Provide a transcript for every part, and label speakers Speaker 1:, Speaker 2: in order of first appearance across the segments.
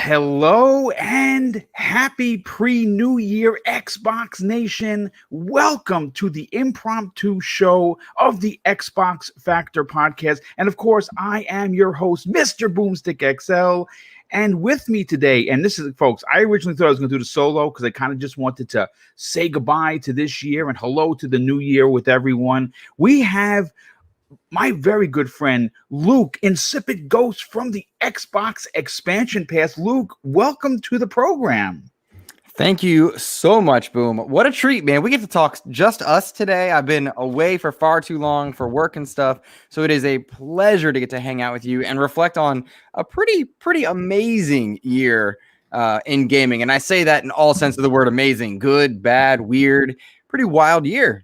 Speaker 1: Hello and happy pre-New Year, Xbox Nation. Welcome to the impromptu show of the Xbox Factor podcast. And of course, I am your host, Mr. BoomStick XL. And with me today, and this is, folks, I originally thought I was going to do the solo because I kind of just wanted to say goodbye to this year and hello to the new year with everyone. We have my very good friend Luke, Insipid Ghost from the Xbox Expansion Pass. Luke, welcome to the program.
Speaker 2: Thank you so much, Boom. What a treat, man. We get to talk just us today. I've been away for far too long for work and stuff, so it is a pleasure to get to hang out with you and reflect on a pretty amazing year in gaming. And I say that in all sense of the word: amazing, good, bad, weird, pretty wild year.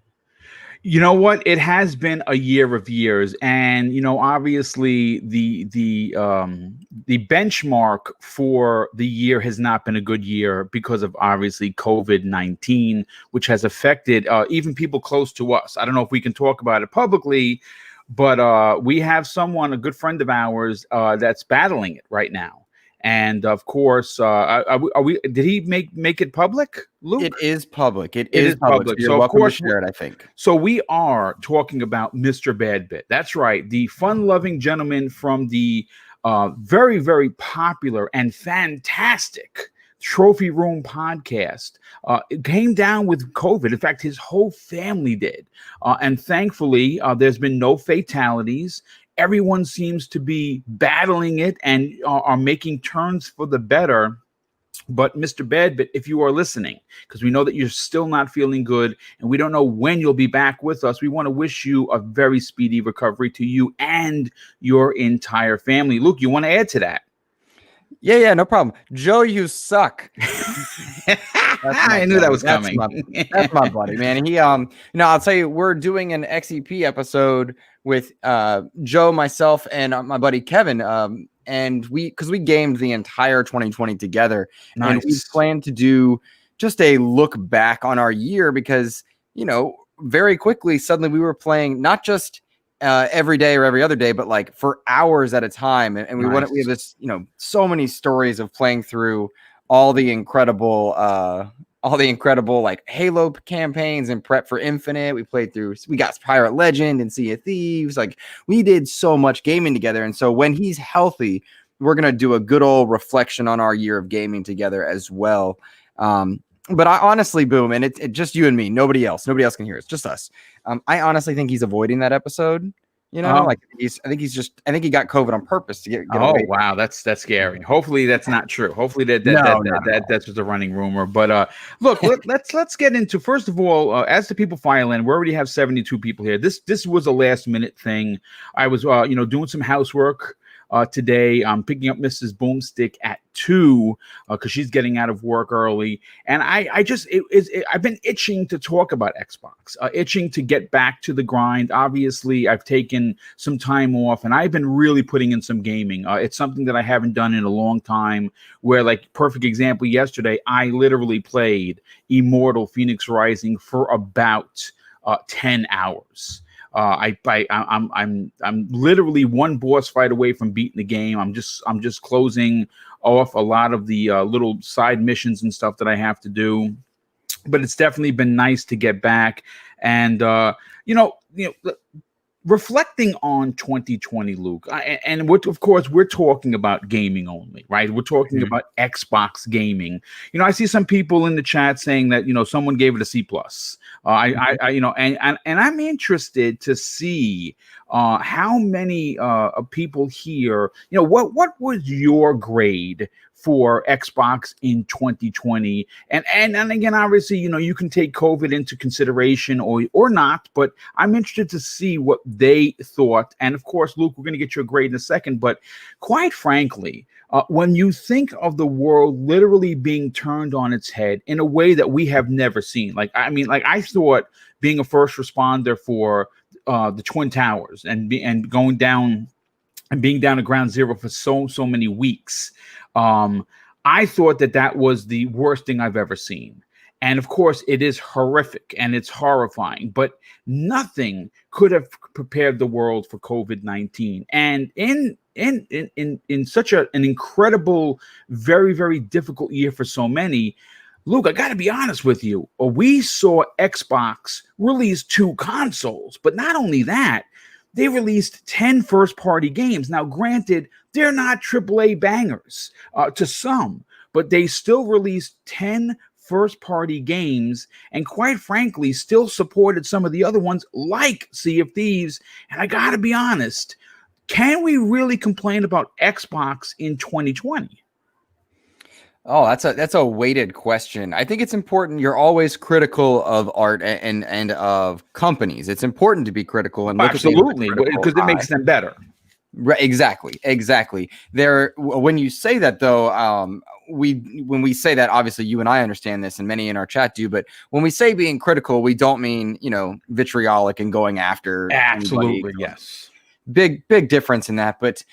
Speaker 1: You know what? It has been a year of years, and obviously the benchmark for the year has not been a good year because of obviously COVID-19, which has affected even people close to us. I don't know if we can talk about it publicly, but we have someone, a good friend of ours, that's battling it right now. And of course, are we? Did he make it public, Luke?
Speaker 2: It is public. It is public. So you're welcome to share it, I think.
Speaker 1: So we are talking about Mr. Badbit. That's right, the fun-loving gentleman from the very, very popular and fantastic Trophy Room podcast. It came down with COVID. In fact, his whole family did, and thankfully, there's been no fatalities. Everyone seems to be battling it and are making turns for the better. But Mr. Badbit, if you are listening, because we know that you're still not feeling good and we don't know when you'll be back with us, we want to wish you a very speedy recovery to you and your entire family. Luke, you want to add to that?
Speaker 2: Yeah, no problem. Joe, you suck.
Speaker 1: I knew that was coming.
Speaker 2: That's my buddy, man. He, I'll tell you, we're doing an XEP episode with Joe, myself, and my buddy Kevin. And because we gamed the entire 2020 together.
Speaker 1: Nice.
Speaker 2: And we plan to do just a look back on our year because, very quickly, suddenly we were playing not just every day or every other day, but like for hours at a time. And we
Speaker 1: Nice.
Speaker 2: we have this, so many stories of playing through all the incredible like Halo campaigns and prep for Infinite. We got Pirate Legend and Sea of Thieves. Like we did so much gaming together. And so when he's healthy, we're going to do a good old reflection on our year of gaming together as well. But I honestly, Boom, and it's just you and me, nobody else can hear it. It's just us. I honestly think he's avoiding that episode. I think he got COVID on purpose to get away.
Speaker 1: Wow, that's scary. Hopefully that's not true. Hopefully that's just a running rumor. But look, let's get into, first of all, as the people file in, we already have 72 people here. This was a last minute thing. I was doing some housework today. I'm picking up Mrs. BoomStick at 2 because she's getting out of work early, and I've been itching to talk about Xbox, itching to get back to the grind. Obviously, I've taken some time off, and I've been really putting in some gaming. It's something that I haven't done in a long time. Where, like, perfect example, yesterday I literally played Immortal Phoenix Rising for about 10 hours. I'm literally one boss fight away from beating the game. I'm just closing off a lot of the little side missions and stuff that I have to do. But it's definitely been nice to get back and reflecting on 2020, Luke, and of course we're talking about gaming only, right? We're talking about Xbox gaming. I see some people in the chat saying that someone gave it a C+. And I'm interested to see how many people here. What was your grade for Xbox in 2020? And again, obviously, you can take COVID into consideration or not, but I'm interested to see what they thought. And of course, Luke, we're going to get your grade in a second, but quite frankly, when you think of the world literally being turned on its head in a way that we have never seen, I thought being a first responder for the Twin Towers and going down and being down to ground zero for so many weeks, I thought that was the worst thing I've ever seen. And of course, it is horrific and it's horrifying, but nothing could have prepared the world for COVID-19. And in in such an incredible, very, very difficult year for so many. Luke, I got to be honest with you. We saw Xbox release 2 consoles, but not only that, they released 10 first-party games. Now, granted, they're not AAA bangers to some, but they still released 10 first-party games, and quite frankly, still supported some of the other ones like Sea of Thieves. And I got to be honest, can we really complain about Xbox in 2020?
Speaker 2: Oh, that's a weighted question. I think it's important. You're always critical of art and of companies. It's important to be critical and look
Speaker 1: Absolutely,
Speaker 2: at things
Speaker 1: because it makes them better.
Speaker 2: Right, exactly. When you say that, though, when we say that, obviously you and I understand this, and many in our chat do. But when we say being critical, we don't mean vitriolic and going after.
Speaker 1: Absolutely,
Speaker 2: anybody.
Speaker 1: yes.
Speaker 2: Big difference in that. But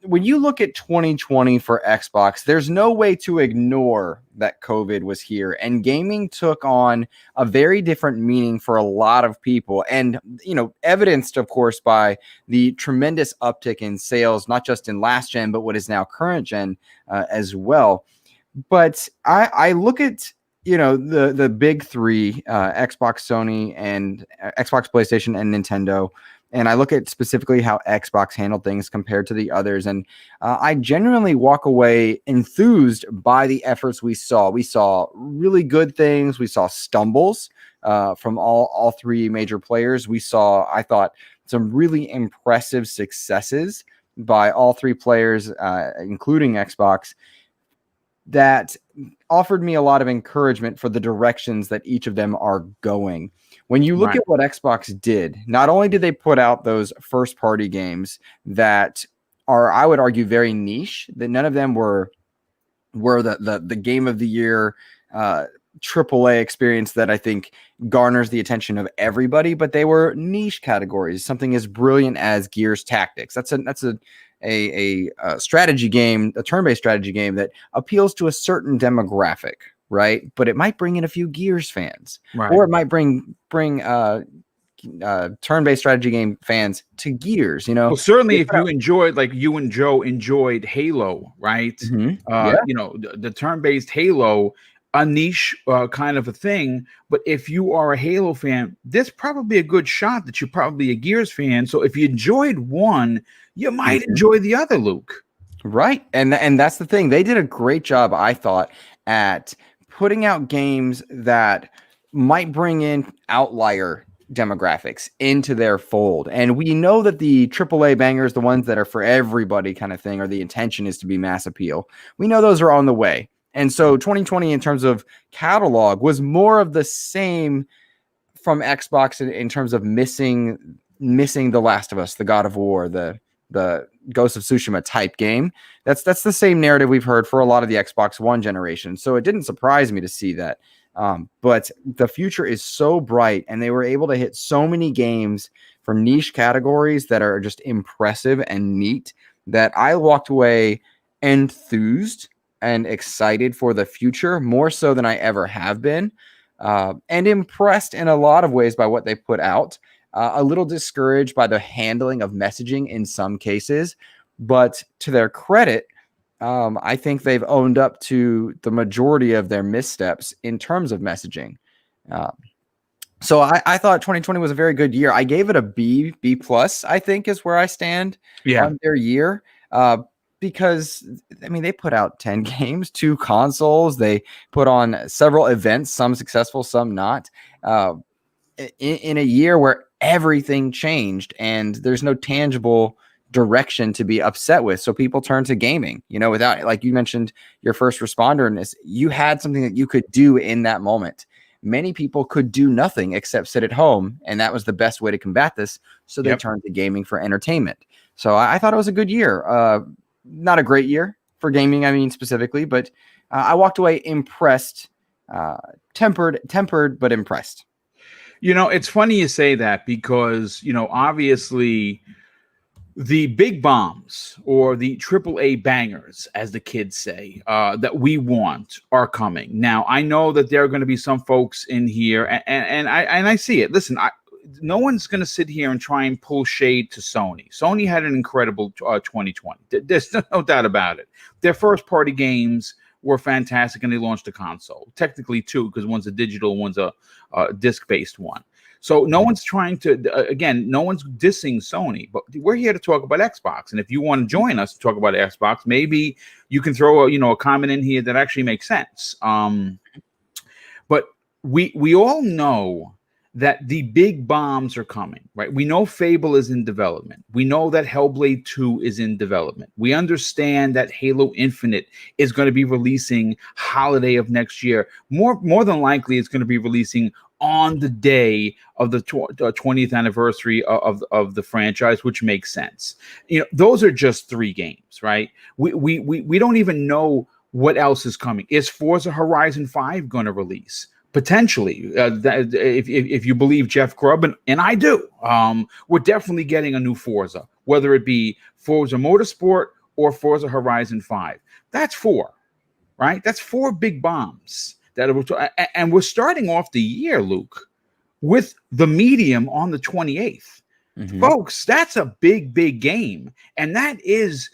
Speaker 2: when you look at 2020 for Xbox, there's no way to ignore that COVID was here, and gaming took on a very different meaning for a lot of people, and evidenced, of course, by the tremendous uptick in sales, not just in last gen, but what is now current gen as well. But I look at the big three, Xbox, Sony, and Xbox, PlayStation, and Nintendo. And I look at specifically how Xbox handled things compared to the others. And I genuinely walk away enthused by the efforts we saw. We saw really good things. We saw stumbles from all three major players. We saw, I thought, some really impressive successes by all three players, including Xbox, that offered me a lot of encouragement for the directions that each of them are going. When you look at what Xbox did, not only did they put out those first-party games that are, I would argue, very niche, that none of them were the game of the year AAA experience that I think garners the attention of everybody, but they were niche categories. Something as brilliant as Gears Tactics. That's a strategy game, a turn-based strategy game that appeals to a certain demographic, right? But it might bring in a few Gears fans, or it might bring turn-based strategy game fans to Gears.
Speaker 1: Well, certainly, if you enjoyed, like you and Joe enjoyed Halo, right? The turn-based Halo, a niche kind of a thing. But if you are a Halo fan, there's probably a good shot that you're probably a Gears fan. So if you enjoyed one, you might enjoy the other, Luke.
Speaker 2: Right. And that's the thing. They did a great job, I thought, at putting out games that might bring in outlier demographics into their fold. And we know that the AAA bangers, the ones that are for everybody kind of thing, or the intention is to be mass appeal, we know those are on the way. And so 2020 in terms of catalog was more of the same from Xbox in terms of missing The Last of Us, the God of War, the Ghost of Tsushima type game. That's the same narrative we've heard for a lot of the Xbox One generation. So it didn't surprise me to see that. But the future is so bright, and they were able to hit so many games for niche categories that are just impressive and neat, that I walked away enthused and excited for the future, more so than I ever have been, and impressed in a lot of ways by what they put out. A little discouraged by the handling of messaging in some cases, but to their credit, I think they've owned up to the majority of their missteps in terms of messaging. So I thought 2020 was a very good year. I gave it a B plus, I think, is where I stand on their year. Because, I mean, they put out 10 games, 2 consoles. They put on several events, some successful, some not, in a year where everything changed and there's no tangible direction to be upset with. So people turn to gaming, without, like you mentioned, your first responder, and you had something that you could do in that moment. Many people could do nothing except sit at home, and that was the best way to combat this. So they turned to gaming for entertainment. So I thought it was a good year. Not a great year for gaming, I mean, specifically, but I walked away impressed, tempered, but impressed.
Speaker 1: It's funny you say that because, obviously the big bombs or the AAA bangers, as the kids say, that we want are coming. Now, I know that there are going to be some folks in here, and I see it. Listen, no one's going to sit here and try and pull shade to Sony. Sony had an incredible 2020. There's no doubt about it. Their first party games were fantastic, and they launched a console. Technically two, because one's a digital, one's a disc-based one. So no one's trying to, again, no one's dissing Sony, but we're here to talk about Xbox. And if you want to join us to talk about Xbox, maybe you can throw a comment in here that actually makes sense. But we all know that the big bombs are coming, right? We know Fable is in development. We know that Hellblade 2 is in development. We understand that Halo Infinite is going to be releasing holiday of next year. More than likely, it's going to be releasing on the day of the 20th anniversary of the franchise, which makes sense. Those are just 3 games, right? We don't even know what else is coming. Is Forza Horizon 5 going to release? Potentially, if you believe Jeff Grubb, and I do, we're definitely getting a new Forza, whether it be Forza Motorsport or Forza Horizon 5. That's 4, right? That's 4 big bombs. And we're starting off the year, Luke, with The Medium on the 28th. Mm-hmm. Folks, that's a big, big game. And that has,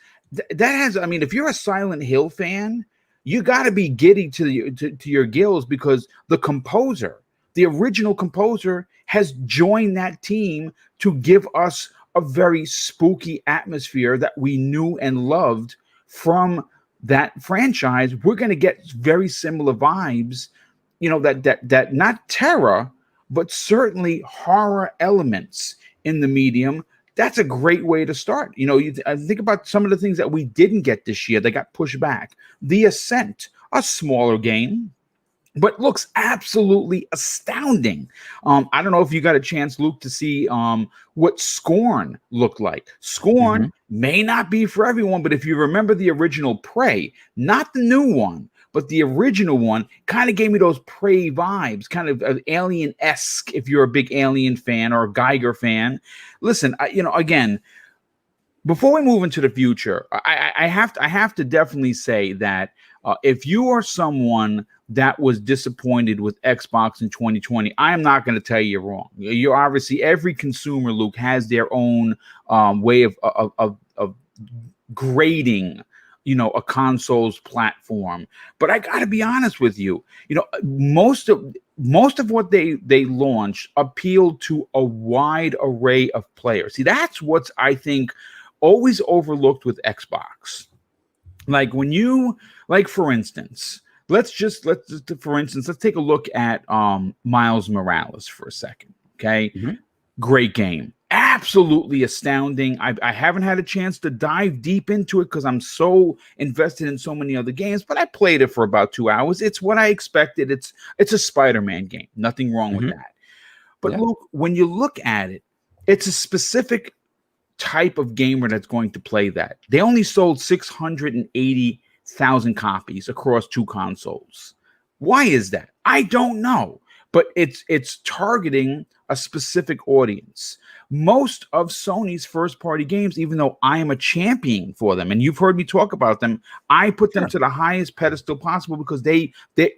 Speaker 1: I mean, if you're a Silent Hill fan, you got to be giddy to your gills, because the original composer, has joined that team to give us a very spooky atmosphere that we knew and loved from that franchise. We're going to get very similar vibes, that not terror, but certainly horror elements in The Medium. That's a great way to start. I think about some of the things that we didn't get this year that got pushed back. The Ascent, a smaller game, but looks absolutely astounding. I don't know if you got a chance, Luke, to see what Scorn looked like. Scorn may not be for everyone, but if you remember the original Prey, not the new one, but the original one, kind of gave me those Prey vibes, kind of Alien-esque, if you're a big Alien fan or a Geiger fan. Listen, again, before we move into the future, I have to definitely say that if you are someone that was disappointed with Xbox in 2020, I am not going to tell you you're wrong. You're obviously, every consumer, Luke, has their own way of grading, a console's platform. But I got to be honest with you, most of what they launched appealed to a wide array of players. See, that's what's, I think, always overlooked with Xbox. For instance, let's take a look at Miles Morales for a second. Okay. Mm-hmm. Great game. Absolutely astounding. I haven't had a chance to dive deep into it because I'm so invested in so many other games, but I played it for about 2 hours. It's what I expected. It's a Spider-Man game. Nothing wrong with that. But Luke, when you look at it, it's a specific type of gamer that's going to play that. They only sold 680,000 copies across 2 consoles. Why is that? I don't know, but it's targeting a specific audience. Most of Sony's first-party games, even though I am a champion for them, and you've heard me talk about them, I put them to the highest pedestal possible because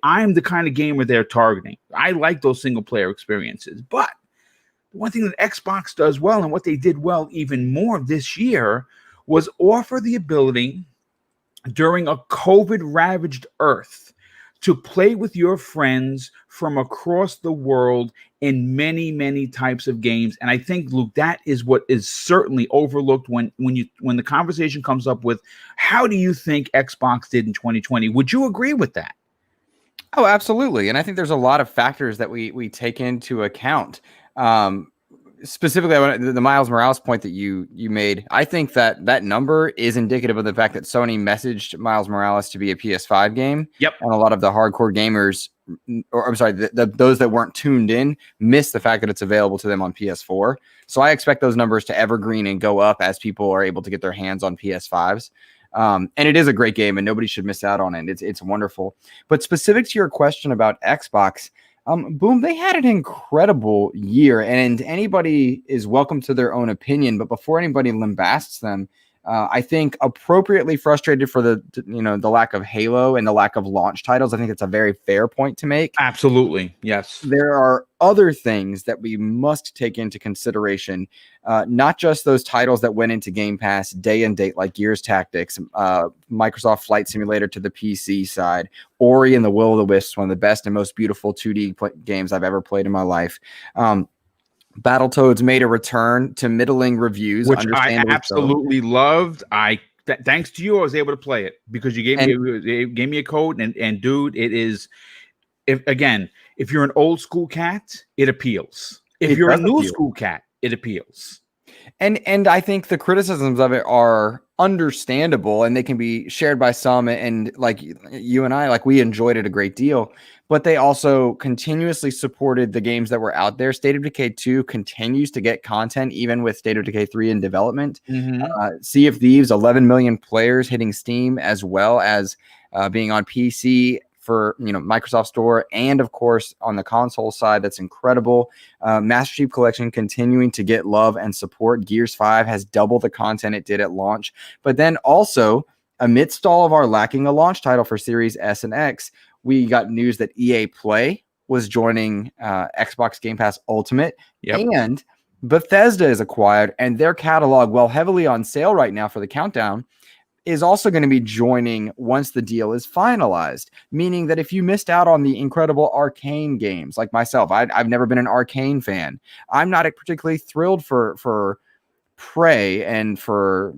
Speaker 1: I'm the kind of gamer they're targeting. I like those single-player experiences. But one thing that Xbox does well, and what they did well even more this year, was offer the ability during a COVID-ravaged Earth to play with your friends from across the world in many, many types of games. And I think, Luke, that is what is certainly overlooked when the conversation comes up with, how do you think Xbox did in 2020? Would you agree with that?
Speaker 2: Oh, absolutely. And I think there's a lot of factors that we take into account. Specifically, the Miles Morales point that you made, I think that number is indicative of the fact that Sony messaged Miles Morales to be a PS5 game.
Speaker 1: Yep.
Speaker 2: And a lot of the hardcore gamers, or I'm sorry, those that weren't tuned in, missed the fact that it's available to them on PS4. So I expect those numbers to evergreen and go up as people are able to get their hands on PS5s. And it is a great game, and nobody should miss out on it. It's wonderful. But specific to your question about Xbox, Boom, they had an incredible year, and anybody is welcome to their own opinion. But before anybody lambasts them, I think appropriately frustrated for the lack of Halo and the lack of launch titles. I think it's a very fair point to make.
Speaker 1: Absolutely. Yes.
Speaker 2: There are other things that we must take into consideration, not just those titles that went into Game Pass day and date, like Gears Tactics, Microsoft Flight Simulator to the PC side, Ori and the Will of the Wisps, one of the best and most beautiful 2D games I've ever played in my life. Battletoads made a return to middling reviews,
Speaker 1: which I absolutely loved. Thanks to you, I was able to play it because you gave me a code, and dude, it is. If you're an old school cat, it appeals. If you're a new school cat, it appeals.
Speaker 2: And I think the criticisms of it are understandable, and they can be shared by some. And like you and I, like, we enjoyed it a great deal, but they also continuously supported the games that were out there. State of Decay 2 continues to get content, even with State of Decay 3 in development. Sea of Thieves, 11 million players hitting Steam, as well as being on PC for Microsoft Store, and of course on the console side. That's incredible. Master Chief Collection continuing to get love and support. Gears 5 has double the content it did at launch. But then also, amidst all of our lacking a launch title for Series S and X, we got news that EA Play was joining Xbox Game Pass Ultimate. And Bethesda is acquired, and their catalog, while heavily on sale right now for the countdown, is also going to be joining once the deal is finalized, meaning that if you missed out on the incredible Arcane games, like myself, I've never been an Arcane fan. I'm not particularly thrilled for Prey and for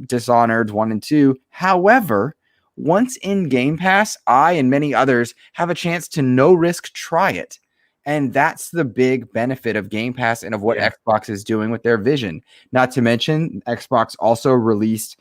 Speaker 2: Dishonored 1 and 2. However, once in Game Pass, I and many others have a chance to no risk try it. And that's the big benefit of Game Pass and of what Xbox is doing with their vision. Not to mention, Xbox also released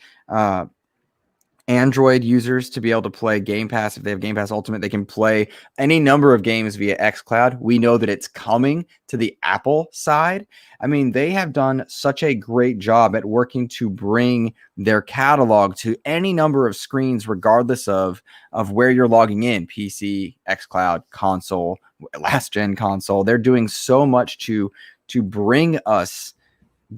Speaker 2: Android users to be able to play Game Pass. If they have Game Pass Ultimate, they can play any number of games via xCloud. We know that it's coming to the Apple side. I mean, they have done such a great job at working to bring their catalog to any number of screens, regardless of where you're logging in: PC, xCloud, console, last gen console. They're doing so much to bring us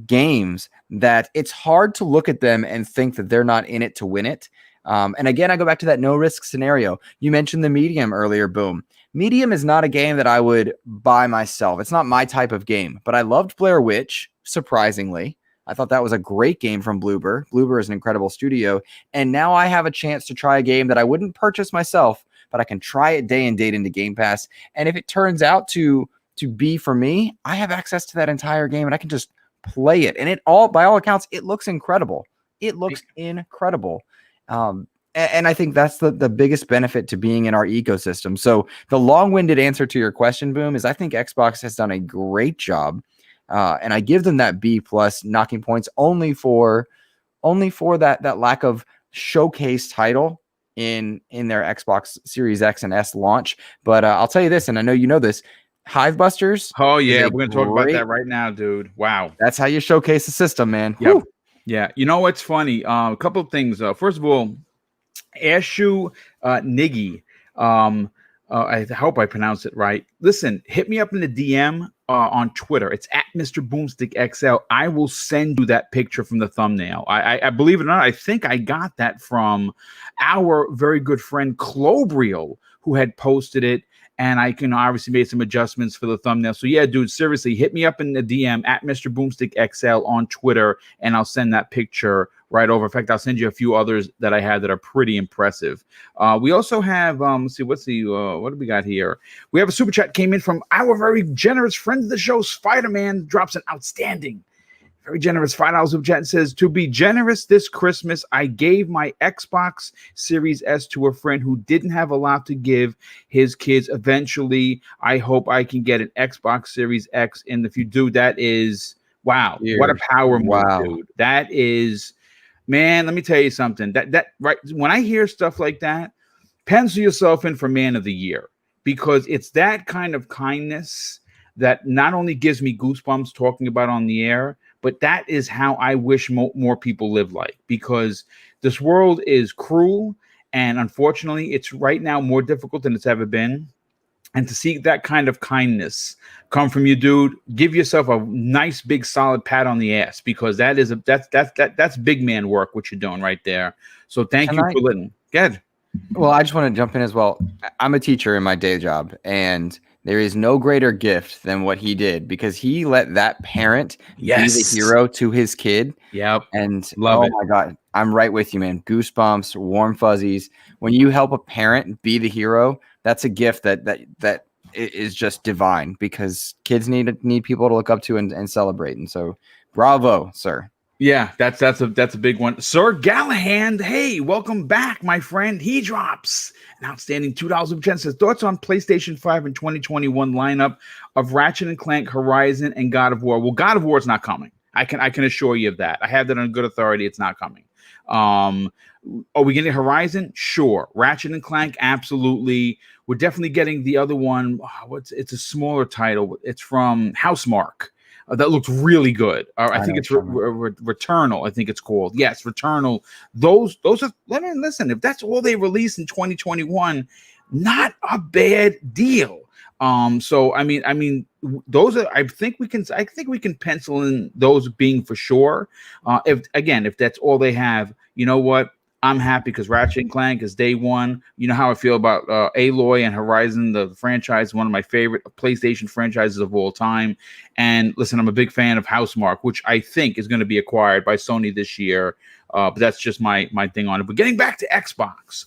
Speaker 2: games that it's hard to look at them and think that they're not in it to win it. And again, I go back to that no risk scenario. You mentioned the Medium earlier, Boom. Medium is not a game that I would buy myself. It's not my type of game, but I loved Blair Witch, surprisingly. I thought that was a great game from Bloober. Bloober is an incredible studio. And now I have a chance to try a game that I wouldn't purchase myself, but I can try it day and date into Game Pass. And if it turns out to be for me, I have access to that entire game and I can just play it. And by all accounts, it looks incredible. It looks incredible. And I think that's the biggest benefit to being in our ecosystem. So the long-winded answer to your question, Boom, is I think Xbox has done a great job. And I give them that B+ knocking points only for that lack of showcase title in their Xbox Series X and S launch. But I'll tell you this, and I know you know this, Hivebusters.
Speaker 1: Oh yeah, we're gonna talk about that right now, dude. Wow,
Speaker 2: that's how you showcase the system, man.
Speaker 1: Yep. Yeah, you know what's funny? A couple of things. First of all, Ashu Niggy. I hope I pronounced it right. Listen, hit me up in the DM on Twitter. It's at Mr. Boomstick XL. I will send you that picture from the thumbnail. I believe it or not, I think I got that from our very good friend Clobriel, who had posted it. And I can obviously made some adjustments for the thumbnail. So yeah, dude, seriously, hit me up in the DM at Mr. Boomstick XL on Twitter, and I'll send that picture right over. In fact, I'll send you a few others that I had that are pretty impressive. We also have, let's see, what do we got here? We have a super chat came in from our very generous friend of the show, Spider-Man, drops an outstanding, very generous $5 super chat and says, to be generous this Christmas, I gave my Xbox Series S to a friend who didn't have a lot to give his kids. Eventually, I hope I can get an Xbox Series X. And if you do, that is, wow, what a power move, dude. That is, man, let me tell you something. That right, when I hear stuff like that, pencil yourself in for Man of the Year, because it's that kind of kindness that not only gives me goosebumps talking about on the air, but that is how I wish more people live like, because this world is cruel. And unfortunately, it's right now more difficult than it's ever been. And to see that kind of kindness come from you, dude, give yourself a nice big solid pat on the ass, because that's big man work what you're doing right there. So thank you for letting. Good.
Speaker 2: Well, I just want to jump in as well. I'm a teacher in my day job, and there is no greater gift than what he did, because he let that parent be the hero to his kid.
Speaker 1: Yep.
Speaker 2: And
Speaker 1: Love it.
Speaker 2: My God, I'm right with you, man. Goosebumps, warm fuzzies. When you help a parent be the hero, that's a gift that is just divine, because kids need people to look up to and celebrate. And so, bravo, sir.
Speaker 1: Yeah, that's a big one. Sir Gallahan, hey, welcome back, my friend. He drops an outstanding $2 says thoughts on PlayStation 5 and 2021 lineup of Ratchet and Clank, Horizon, and God of War. Well, God of War is not coming. I can assure you of that. I have that on good authority. It's not coming. Are we getting Horizon? Sure. Ratchet and Clank, absolutely. We're definitely getting the other one. It's a smaller title. It's from Housemarque. That looks really good. I think it's Returnal. I think it's called. Yes, Returnal. Those are. Listen. If that's all they release in 2021, not a bad deal. So I mean, those are. I think we can pencil in those being for sure. If that's all they have, you know what? I'm happy, because Ratchet and Clank is day one. You know how I feel about Aloy and Horizon, the franchise, one of my favorite PlayStation franchises of all time. And listen, I'm a big fan of Housemarque, which I think is going to be acquired by Sony this year. But that's just my thing on it. But getting back to Xbox,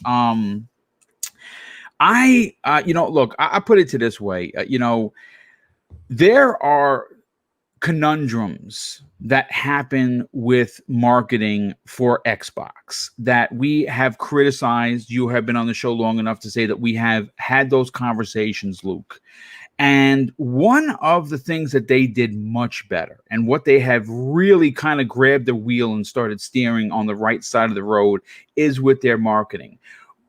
Speaker 1: I put it to this way. There are conundrums that happen with marketing for Xbox that we have criticized. You have been on the show long enough to say that we have had those conversations, Luke. And one of the things that they did much better, and what they have really kind of grabbed the wheel and started steering on the right side of the road, is with their marketing.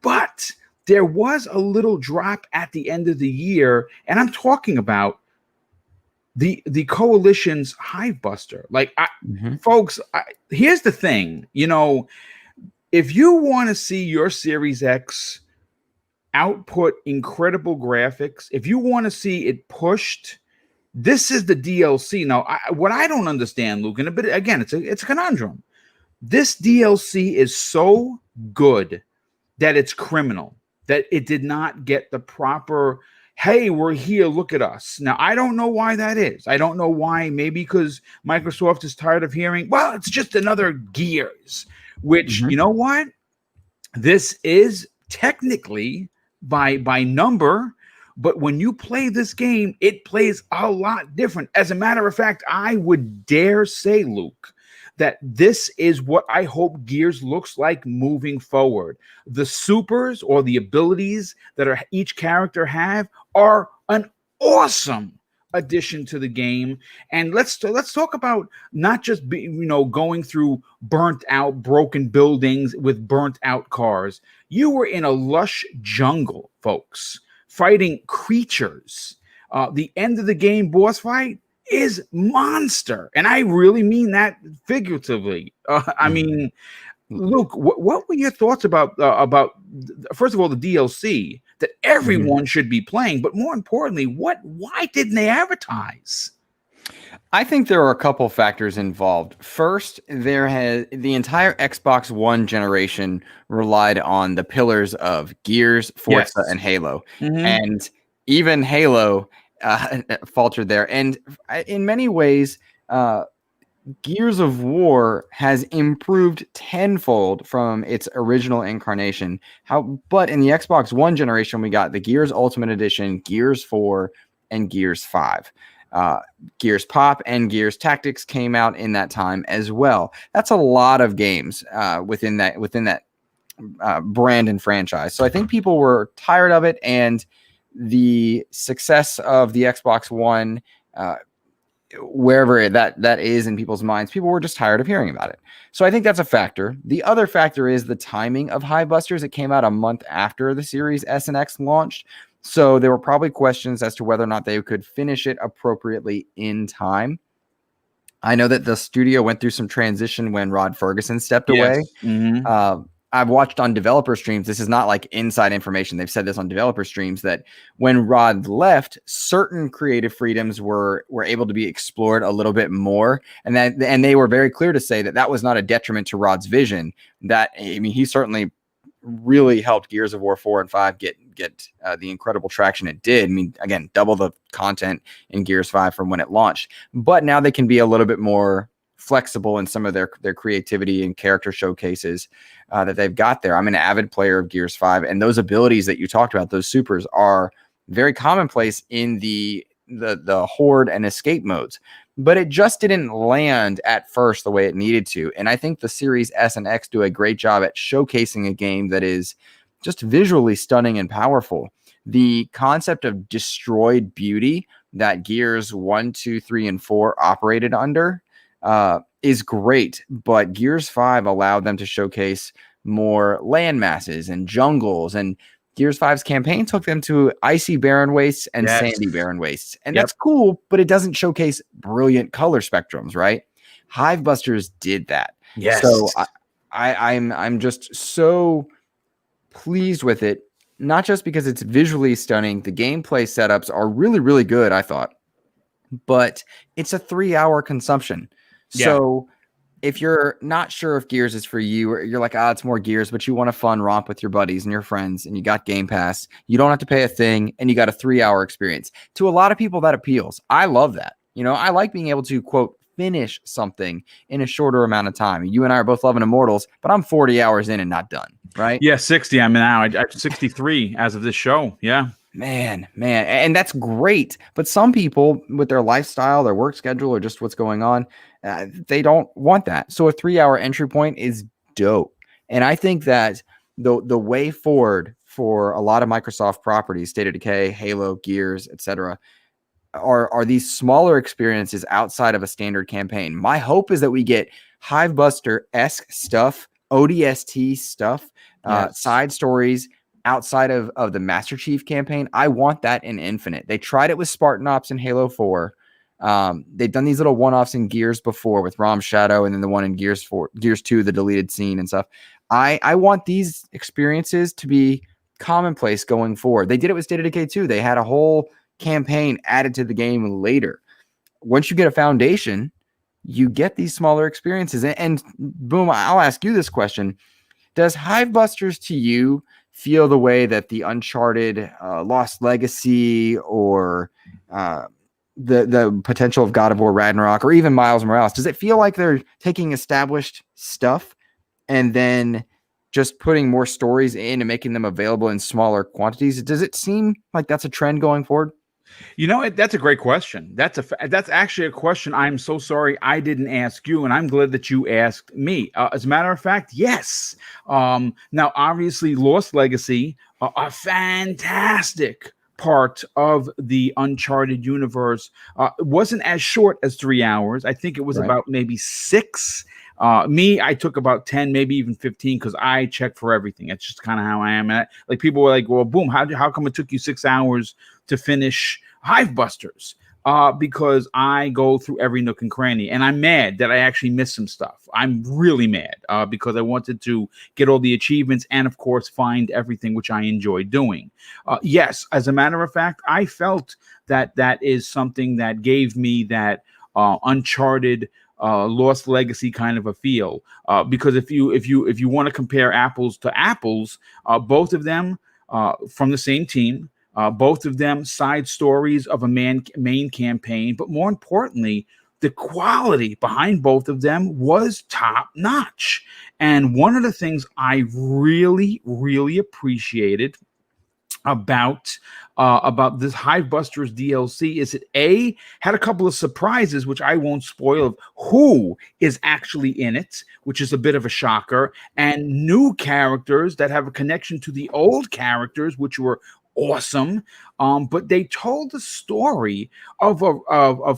Speaker 1: But there was a little drop at the end of the year, and I'm talking about the Coalition's Hivebuster. Folks, here's the thing. If you want to see your Series X output incredible graphics, if you want to see it pushed, this is the DLC. Now, what I don't understand, Luke, and a bit again, it's a conundrum. This DLC is so good that it's criminal that it did not get the proper, hey, we're here, look at us. Now, I don't know why that is. I don't know why. Maybe because Microsoft is tired of hearing, well, it's just another Gears, which, you know what? This is technically by number, but when you play this game, it plays a lot different. As a matter of fact, I would dare say, Luke, that this is what I hope Gears looks like moving forward. The supers, or the abilities that each character have, are an awesome addition to the game. And let's talk about not just going through burnt out, broken buildings with burnt out cars. You were in a lush jungle, folks, fighting creatures. The end of the game boss fight is monster, and I really mean that figuratively. I mean, Luke, what were your thoughts about first of all the DLC that everyone should be playing, but more importantly, why didn't they advertise?
Speaker 2: I think there are a couple factors involved. First, the entire Xbox One generation relied on the pillars of Gears, Forza, and Halo, and even Halo faltered there. And in many ways, Gears of War has improved tenfold from its original incarnation. But in the Xbox One generation, we got the Gears Ultimate Edition, Gears 4, and Gears 5. Gears Pop and Gears Tactics came out in that time as well. That's a lot of games within that brand and franchise. So I think people were tired of it, and the success of the Xbox One, wherever that is in people's minds, people were just tired of hearing about it. So I think that's a factor. The other factor is the timing of Hivebusters. It came out a month after the Series S and X launched. So there were probably questions as to whether or not they could finish it appropriately in time. I know that the studio went through some transition when Rod Ferguson stepped away. I've watched on developer streams, this is not like inside information. They've said this on developer streams that when Rod left, certain creative freedoms were able to be explored a little bit more, and they were very clear to say that was not a detriment to Rod's vision. That, I mean, he certainly really helped Gears of War 4 and 5 get the incredible traction it did. I mean, again, double the content in Gears 5 from when it launched, but now they can be a little bit more flexible in some of their creativity and character showcases that they've got there. I'm an avid player of Gears 5, and those abilities that you talked about, those supers, are very commonplace in the horde and escape modes, but it just didn't land at first the way it needed to. And I think the Series S and X do a great job at showcasing a game that is just visually stunning and powerful. The concept of destroyed beauty that Gears 1, 2, 3, and 4 operated under is great, but Gears 5 allowed them to showcase more land masses and jungles, and Gears 5's campaign took them to icy barren wastes and sandy barren wastes. And that's cool, but it doesn't showcase brilliant color spectrums, right? Hivebusters did that.
Speaker 1: Yes.
Speaker 2: So I'm just so pleased with it, not just because it's visually stunning. The gameplay setups are really, really good, I thought, but it's a 3-hour consumption. So if you're not sure if Gears is for you, or you're like, it's more Gears, but you want a fun romp with your buddies and your friends, and you got Game Pass, you don't have to pay a thing, and you got a 3-hour experience. To a lot of people, that appeals. I love that. You know, I like being able to, quote, finish something in a shorter amount of time. You and I are both loving Immortals, but I'm 40 hours in and not done, right?
Speaker 1: Yeah, 60. I'm now. I'm 63 as of this show. Yeah.
Speaker 2: Man, and that's great. But some people, with their lifestyle, their work schedule, or just what's going on, they don't want that. So a 3-hour entry point is dope. And I think that the way forward for a lot of Microsoft properties, State of Decay, Halo, Gears, etc., are these smaller experiences outside of a standard campaign. My hope is that we get Hivebuster-esque stuff, ODST stuff, side stories outside of the Master Chief campaign. I want that in Infinite. They tried it with Spartan Ops in Halo 4. They've done these little one-offs in Gears before with Rom Shadow, and then the one in Gears 2, the deleted scene and stuff. I want these experiences to be commonplace going forward. They did it with State of Decay 2. They had a whole campaign added to the game later. Once you get a foundation, you get these smaller experiences. And Boom, I'll ask you this question. Does Hivebusters to you feel the way that the Uncharted Lost Legacy, or the potential of God of War Ragnarok, or even Miles Morales, does it feel like they're taking established stuff and then just putting more stories in and making them available in smaller quantities? Does it seem like that's a trend going forward?
Speaker 1: You know, that's a great question. That's actually a question I'm so sorry I didn't ask you, and I'm glad that you asked me. As a matter of fact, yes. Now, obviously, Lost Legacy, a fantastic part of the Uncharted universe, wasn't as short as 3 hours. I think it was about maybe 6. I took about 10, maybe even 15, because I check for everything. That's just kind of how I am. Like, people were like, well, Boom, how come it took you 6 hours to finish Hivebusters? Because I go through every nook and cranny, and I'm mad that I actually missed some stuff. I'm really mad because I wanted to get all the achievements and, of course, find everything which I enjoy doing. Yes, as a matter of fact, I felt that is something that gave me that Uncharted Lost Legacy kind of a feel. Because if you want to compare apples to apples, both of them from the same team. Both of them side stories of a main campaign, but more importantly, the quality behind both of them was top notch. And one of the things I really, really appreciated about this Hivebusters DLC is it had a couple of surprises, which I won't spoil, of who is actually in it, which is a bit of a shocker, and new characters that have a connection to the old characters, which were awesome. But they told the story of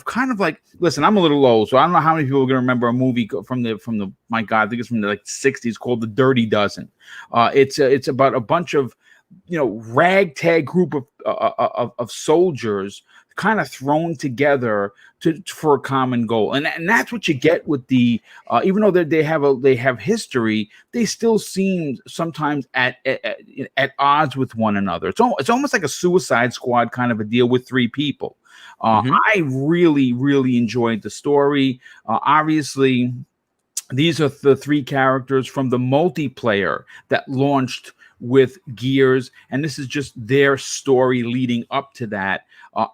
Speaker 1: kind of like, listen, I'm a little old, so I don't know how many people are gonna remember a movie from the my God, I think it's from the 60s, called The Dirty Dozen. It's about a bunch of ragtag group of soldiers kind of thrown together for a common goal, and that's what you get with the even though they have history, they still seem sometimes at odds with one another. It's almost like a Suicide Squad kind of a deal with three people. I really enjoyed the story. Obviously, these are the three characters from the multiplayer that launched with Gears, and this is just their story leading up to that.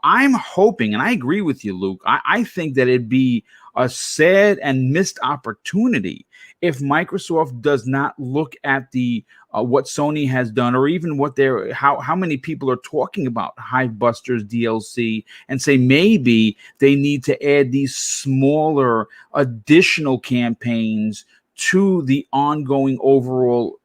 Speaker 1: I'm hoping, and I agree with you, Luke, I think that it'd be a sad and missed opportunity if Microsoft does not look at the what Sony has done, or even what how many people are talking about Hivebusters DLC, and say maybe they need to add these smaller additional campaigns to the ongoing overall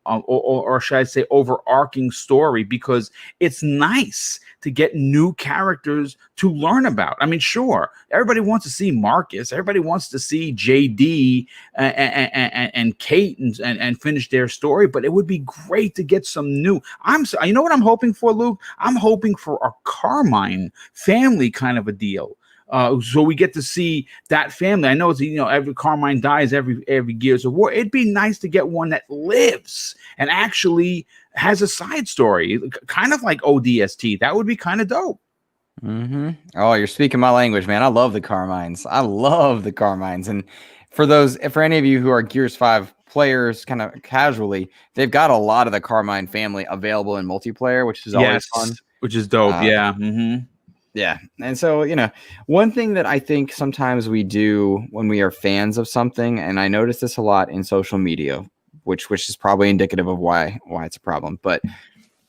Speaker 1: or should I say overarching story, because it's nice to get new characters to learn about. I mean, sure, everybody wants to see Marcus, everybody wants to see JD and Kate and finish their story, but it would be great to get some new. You know what I'm hoping for, Luke? I'm hoping for a Carmine family kind of a deal. So we get to see that family. I know it's every Carmine dies every Gears of War. It'd be nice to get one that lives and actually has a side story, kind of like ODST. That would be kind of dope.
Speaker 2: Oh, you're speaking my language, man. I love the Carmines. And for any of you who are Gears 5 players kind of casually, they've got a lot of the Carmine family available in multiplayer, which is always fun.
Speaker 1: Which is dope. Yeah.
Speaker 2: Yeah. And so, one thing that I think sometimes we do when we are fans of something, and I notice this a lot in social media, which is probably indicative of why it's a problem, but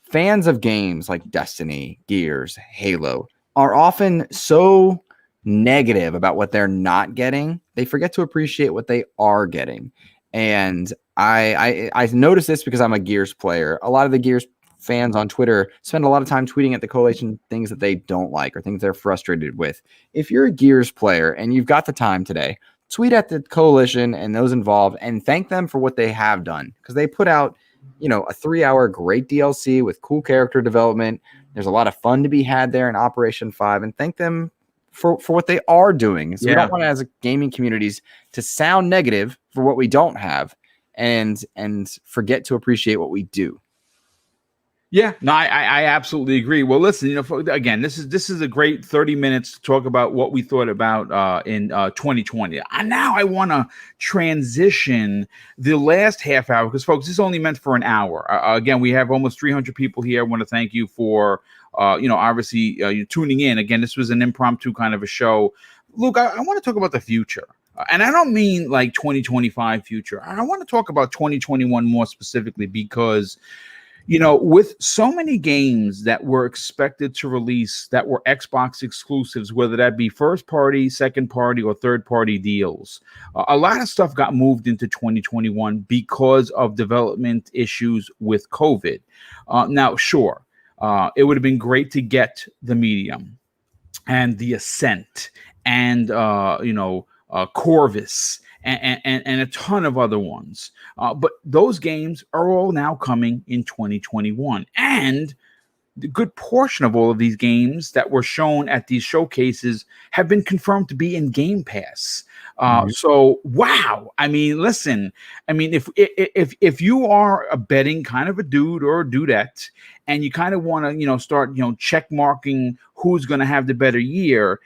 Speaker 2: fans of games like Destiny, Gears, Halo are often so negative about what they're not getting, they forget to appreciate what they are getting. And I noticed this because I'm a Gears player. A lot of the Gears fans on Twitter spend a lot of time tweeting at the Coalition things that they don't like or things they're frustrated with. If you're a Gears player and you've got the time today, tweet at the Coalition and those involved and thank them for what they have done, because they put out a 3-hour great DLC with cool character development. There's a lot of fun to be had there in Operation 5, and thank them for what they are doing. So we don't want, as a gaming communities, to sound negative for what we don't have and forget to appreciate what we do.
Speaker 1: Yeah, no, I absolutely agree. Well, listen, again, this is a great 30 minutes to talk about what we thought about in 2020. Now I want to transition the last half hour, because, folks, this is only meant for an hour. Again, we have almost 300 people here. I want to thank you for, obviously you tuning in. Again, this was an impromptu kind of a show. Luke, I want to talk about the future. And I don't mean like 2025 future. I want to talk about 2021 more specifically, because with so many games that were expected to release that were Xbox exclusives, whether that be first party, second party, or third party deals, a lot of stuff got moved into 2021 because of development issues with COVID. Now, sure, it would have been great to get the Medium and the Ascent and, Corvus and a ton of other ones. But those games are all now coming in 2021. And the good portion of all of these games that were shown at these showcases have been confirmed to be in Game Pass. So, wow. I mean, listen, if you are a betting kind of a dude or a dudette, and you kind of want to, start, check marking who's going to have the better year,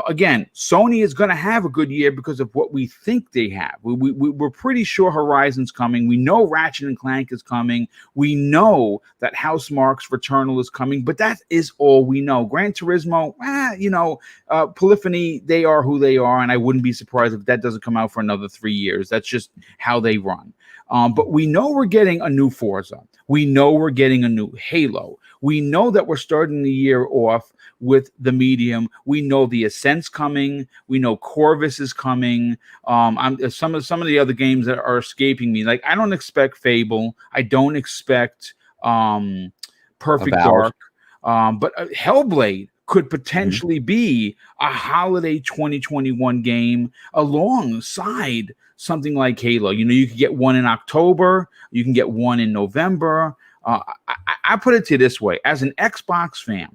Speaker 1: again, Sony is going to have a good year because of what we think they have. We're pretty sure Horizon's coming. We know Ratchet and Clank is coming. We know that Housemarque's Returnal is coming, but that is all we know. Gran Turismo, Polyphony, they are who they are, and I wouldn't be surprised if that doesn't come out for another 3 years. That's just how they run. But we know we're getting a new Forza. We know we're getting a new Halo. We know that we're starting the year off with the Medium. We know the Ascent's coming. We know Corvus is coming. Some of the other games that are escaping me. Like, I don't expect Fable. I don't expect Perfect Dark. But Hellblade could potentially be a holiday 2021 game alongside something like Halo. You could get one in October. You can get one in November. I put it to you this way: as an Xbox fan,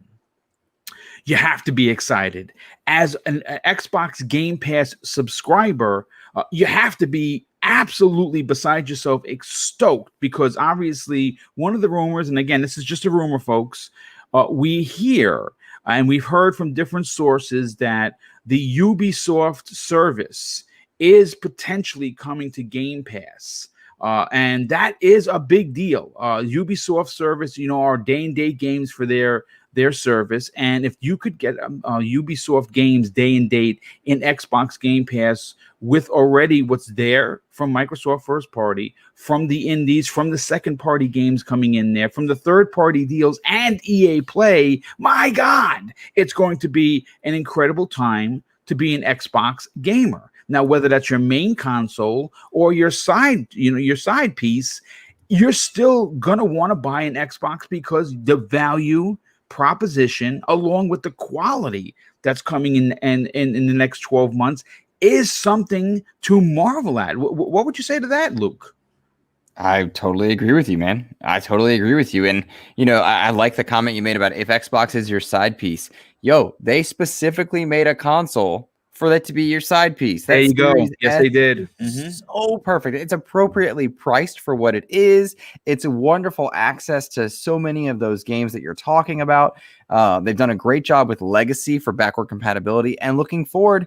Speaker 1: you have to be excited. As an Xbox Game Pass subscriber, you have to be absolutely beside yourself, stoked, because obviously one of the rumors, and again, this is just a rumor, folks, we hear and we've heard from different sources that the Ubisoft service is potentially coming to Game Pass. And that is a big deal. Ubisoft service, are day and date games for their service. And if you could get Ubisoft games day and date in Xbox Game Pass with already what's there from Microsoft first party, from the indies, from the second party games coming in there, from the third party deals and EA Play, my God, it's going to be an incredible time to be an Xbox gamer. Now, whether that's your main console or your side piece, you're still going to want to buy an Xbox because the value proposition, along with the quality that's coming in the next 12 months, is something to marvel at. What would you say to that, Luke?
Speaker 2: I totally agree with you, man. I totally agree with you. And, I like the comment you made about if Xbox is your side piece. Yo, they specifically made a console for that to be your side piece.
Speaker 1: There you go. Yes, they did.
Speaker 2: So perfect. It's appropriately priced for what it is. It's a wonderful access to so many of those games that you're talking about. They've done a great job with Legacy for backward compatibility, and looking forward,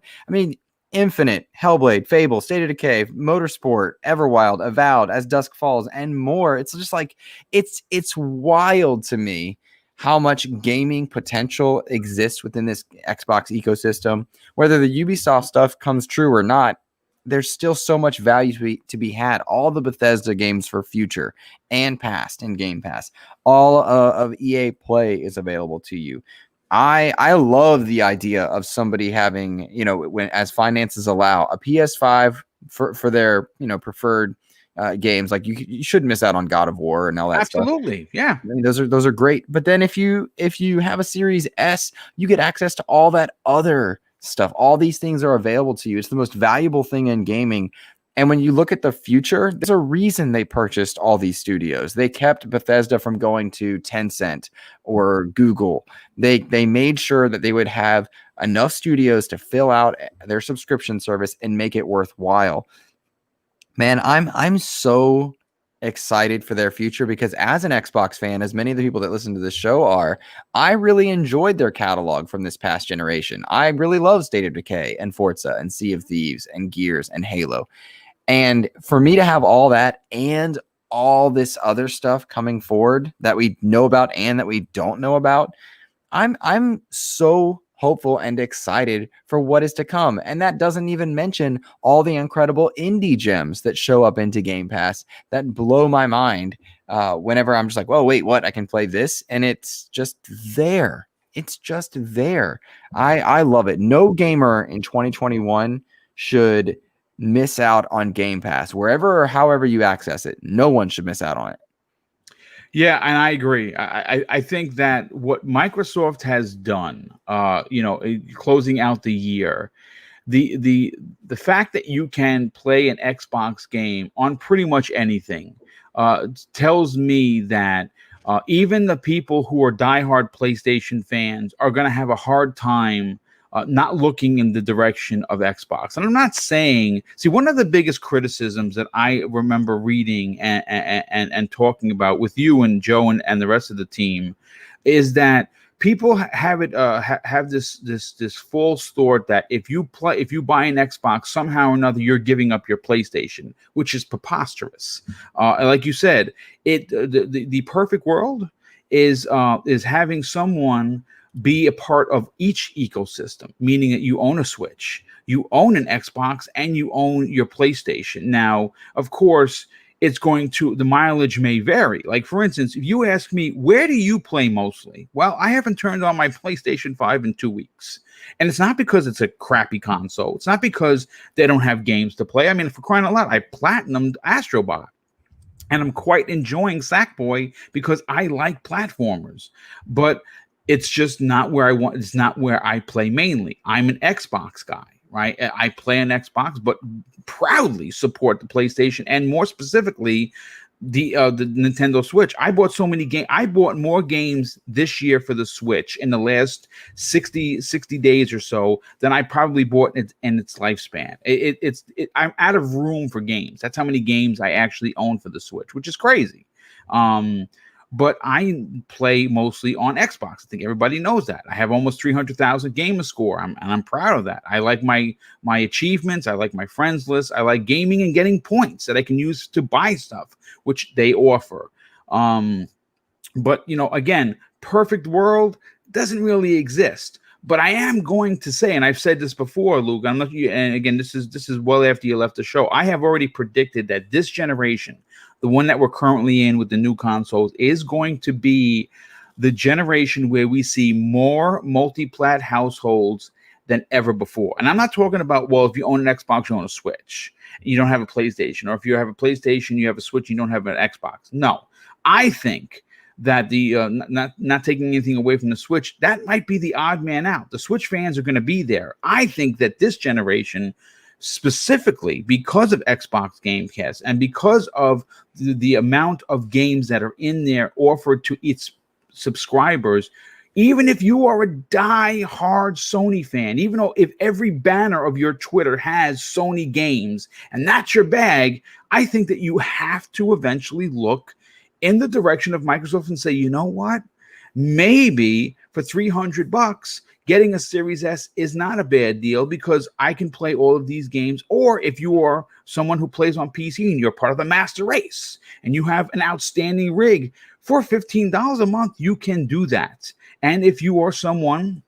Speaker 2: Infinite, Hellblade, Fable, State of Decay, Motorsport, Everwild, Avowed, As Dusk Falls, and more. It's just like, it's wild to me how much gaming potential exists within this Xbox ecosystem. Whether the Ubisoft stuff comes true or not, there's still so much value to be had. All the Bethesda games for future and past in Game Pass. All of EA Play is available to you. I love the idea of somebody having, when as finances allow, a PS5 for their, preferred games. Like you shouldn't miss out on God of War and all that stuff.
Speaker 1: Absolutely. Yeah.
Speaker 2: Those are great. But then if you have a Series S, you get access to all that other stuff. All these things are available to you. It's the most valuable thing in gaming. And when you look at the future, there's a reason they purchased all these studios. They kept Bethesda from going to Tencent or Google. They made sure that they would have enough studios to fill out their subscription service and make it worthwhile. Man, I'm so excited for their future because as an Xbox fan, as many of the people that listen to this show are, I really enjoyed their catalog from this past generation. I really love State of Decay and Forza and Sea of Thieves and Gears and Halo. And for me to have all that and all this other stuff coming forward that we know about and that we don't know about, I'm so hopeful and excited for what is to come. And that doesn't even mention all the incredible indie gems that show up into Game Pass that blow my mind whenever I'm just like, whoa, wait, what? I can play this? And it's just there. It's just there. I love it. No gamer in 2021 should miss out on Game Pass. Wherever or however you access it, no one should miss out on it.
Speaker 1: Yeah, and I agree. I think that what Microsoft has done, closing out the year, the fact that you can play an Xbox game on pretty much anything tells me that even the people who are diehard PlayStation fans are going to have a hard time not looking in the direction of Xbox. And I'm not saying, one of the biggest criticisms that I remember reading and talking about with you and Joe and the rest of the team is that people have this false thought that if you buy an Xbox, somehow or another you're giving up your PlayStation, which is preposterous. Like you said, the perfect world is having someone be a part of each ecosystem, meaning that you own a Switch, you own an Xbox, and you own your PlayStation. Now, of course, the mileage may vary. Like, for instance, if you ask me, where do you play mostly? Well, I haven't turned on my PlayStation 5 in 2 weeks. And it's not because it's a crappy console. It's not because they don't have games to play. I mean, for crying out loud, I platinumed Astrobot. And I'm quite enjoying Sackboy because I like platformers. But it's just not where I want. It's not where I play mainly. I'm an Xbox guy, right? I play an Xbox, but proudly support the PlayStation, and more specifically, the Nintendo Switch. I bought so many games. I bought more games this year for the Switch in the last 60 days or so than I probably bought in its lifespan. I'm out of room for games. That's how many games I actually own for the Switch, which is crazy. But I play mostly on Xbox. I think everybody knows that. I have almost 300,000 gamer score, and I'm proud of that. I like my achievements. I like my friends list. I like gaming and getting points that I can use to buy stuff, which they offer. But again, perfect world doesn't really exist. But I am going to say, and I've said this before, Luke. I'm not. And again, this is well after you left the show. I have already predicted that this generation, the one that we're currently in with the new consoles, is going to be the generation where we see more multi-plat households than ever before. And I'm not talking about, well, if you own an Xbox, you own a Switch. You don't have a PlayStation. Or if you have a PlayStation, you have a Switch, you don't have an Xbox. No. I think that the not taking anything away from the Switch, that might be the odd man out. The Switch fans are going to be there. I think that this generation, specifically because of Xbox Game Pass and because of the amount of games that are in there offered to its subscribers, even if you are a die-hard Sony fan, even though if every banner of your Twitter has Sony games and that's your bag, I think that you have to eventually look in the direction of Microsoft and say, you know what? Maybe for $300, getting a Series S is not a bad deal because I can play all of these games. Or if you are someone who plays on PC and you're part of the master race and you have an outstanding rig, for $15 a month, you can do that. And if you are someone,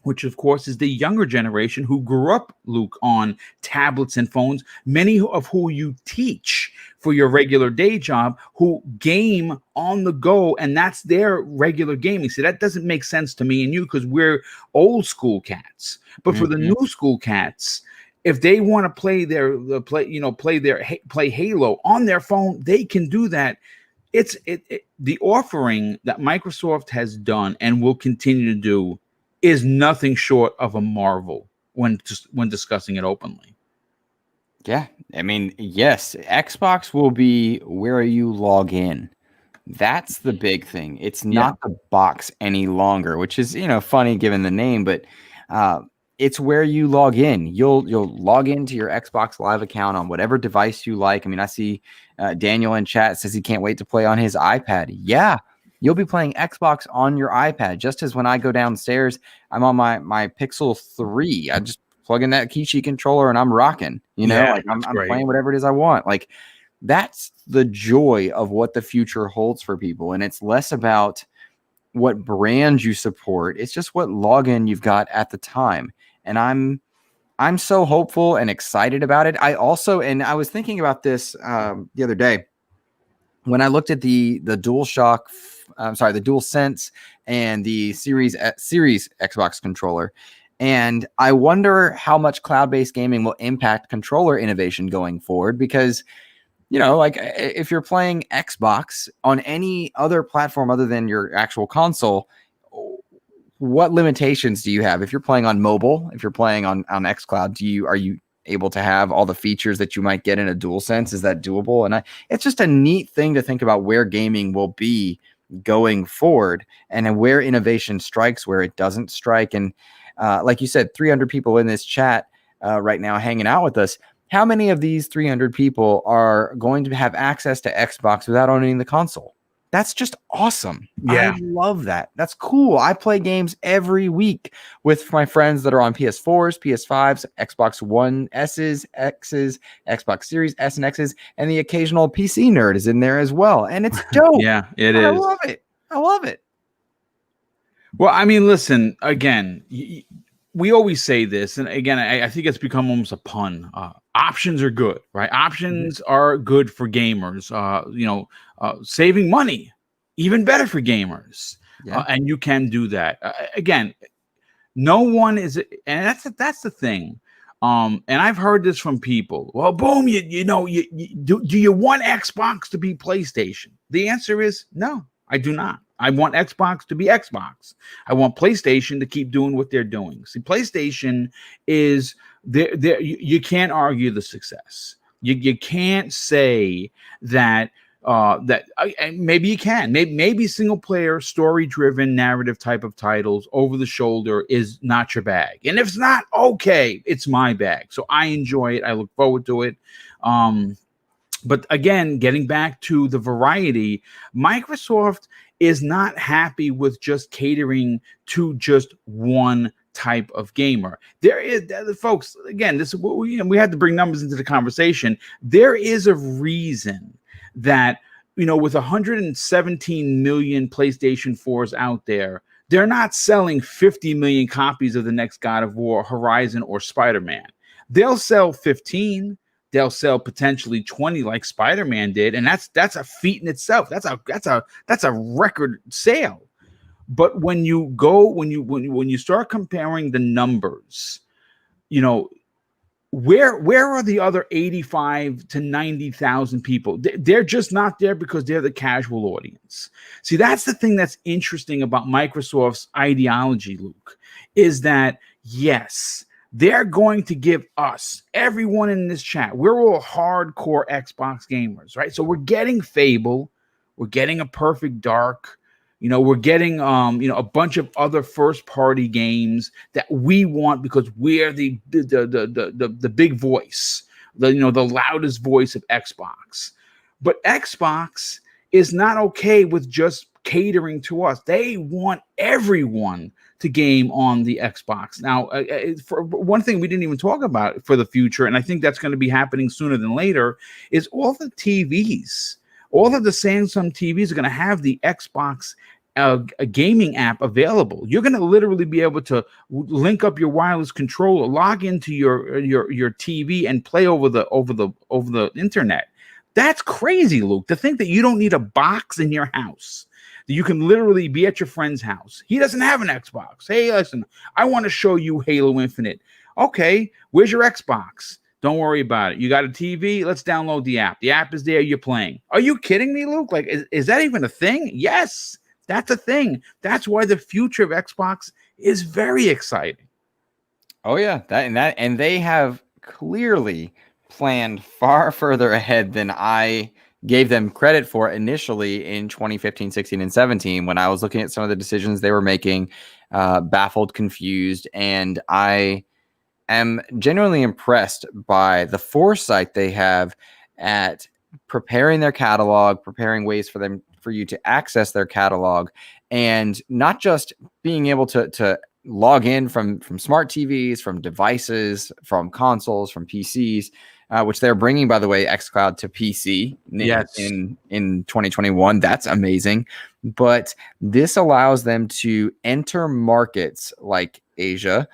Speaker 1: which of course is the younger generation who grew up, Luke, on tablets and phones, many of who you teach for your regular day job, who game on the go, and that's their regular gaming. See, that doesn't make sense to me and you because we're old school cats. But for the new school cats, if they want to play play Halo on their phone, they can do that. It's the offering that Microsoft has done and will continue to do is nothing short of a marvel when discussing it openly.
Speaker 2: Yeah, I mean, yes, Xbox will be where you log in. That's the big thing. It's not the box any longer, which is funny given the name, but it's where you log in. You'll log into your Xbox Live account on whatever device you like. I mean, I see Daniel in chat says he can't wait to play on his iPad. Yeah. You'll be playing Xbox on your iPad, just as when I go downstairs, I'm on my Pixel 3. I just plug in that Kishi controller and I'm rocking. I'm playing whatever it is I want. Like, that's the joy of what the future holds for people. And it's less about what brand you support. It's just what login you've got at the time. And I'm so hopeful and excited about it. I was thinking about this the other day when I looked at the DualSense and the Series Xbox controller. And I wonder how much cloud-based gaming will impact controller innovation going forward, because, like if you're playing Xbox on any other platform other than your actual console, what limitations do you have? If you're playing on mobile, if you're playing on xCloud, are you able to have all the features that you might get in a DualSense? Is that doable? And it's just a neat thing to think about where gaming will be going forward and where innovation strikes, where it doesn't strike. And like you said, 300 people in this chat right now hanging out with us. How many of these 300 people are going to have access to Xbox without owning the console? That's just awesome.
Speaker 1: Yeah.
Speaker 2: I love that. That's cool. I play games every week with my friends that are on PS4s, PS5s, Xbox One S's, X's, Xbox Series S and X's, and the occasional PC nerd is in there as well. And it's dope.
Speaker 1: Yeah, it is.
Speaker 2: I love it. I love it.
Speaker 1: Well, I mean, listen, again, we always say this, and again, I think it's become almost a pun. Options are good, right? Options are good for gamers. Saving money, even better for gamers. Yeah. And you can do that. Again, no one is, and that's the thing. And I've heard this from people. Well, boom, do you want Xbox to be PlayStation? The answer is no, I do not. I want Xbox to be Xbox. I want PlayStation to keep doing what they're doing. See, PlayStation is there. You can't argue the success. You can't say that that and maybe you can. Maybe single player, story driven, narrative type of titles over the shoulder is not your bag. And if it's not, okay, it's my bag. So I enjoy it. I look forward to it. But again, getting back to the variety, Microsoft is not happy with just catering to just one type of gamer. There is, folks, again, this is what we had to bring numbers into the conversation. There is a reason that, with 117 million PlayStation 4s out there, they're not selling 50 million copies of the next God of War, Horizon, or Spider-Man. They'll sell 15. They'll sell potentially 20 like Spider-Man did, and that's a feat in itself. That's a record sale. But when you start comparing the numbers, where are the other 85 to 90,000 people? They're just not there because they're the casual audience. See, that's the thing that's interesting about Microsoft's ideology, Luke, is that yes, they're going to give us, everyone in this chat, we're all hardcore Xbox gamers, right? So we're getting Fable, we're getting a Perfect Dark, we're getting a bunch of other first party games that we want because we're the big voice, the loudest voice of Xbox. But Xbox is not okay with just catering to us. They want everyone to game on the Xbox. Now, for one thing we didn't even talk about for the future, and I think that's going to be happening sooner than later, is all the TVs. All of the Samsung TVs are going to have the Xbox a gaming app available. You're going to literally be able to link up your wireless controller, log into your TV, and play over the internet. That's crazy, Luke. To think that you don't need a box in your house. You can literally be at your friend's house. He doesn't have an Xbox. Hey, listen, I want to show you Halo Infinite. Okay, where's your Xbox? Don't worry about it. You got a TV? Let's download the app. The app is there. You're playing. Are you kidding me, Luke? Like, is that even a thing? Yes, that's a thing. That's why the future of Xbox is very exciting.
Speaker 2: Oh yeah, and they have clearly planned far further ahead than I gave them credit for initially in 2015, 16, and 17 when I was looking at some of the decisions they were making, baffled, confused, and I am genuinely impressed by the foresight they have at preparing their catalog, preparing ways for you to access their catalog, and not just being able to log in from smart TVs, from devices, from consoles, from PCs, which they're bringing, by the way, xCloud to PC in 2021. That's amazing. But this allows them to enter markets like Asia,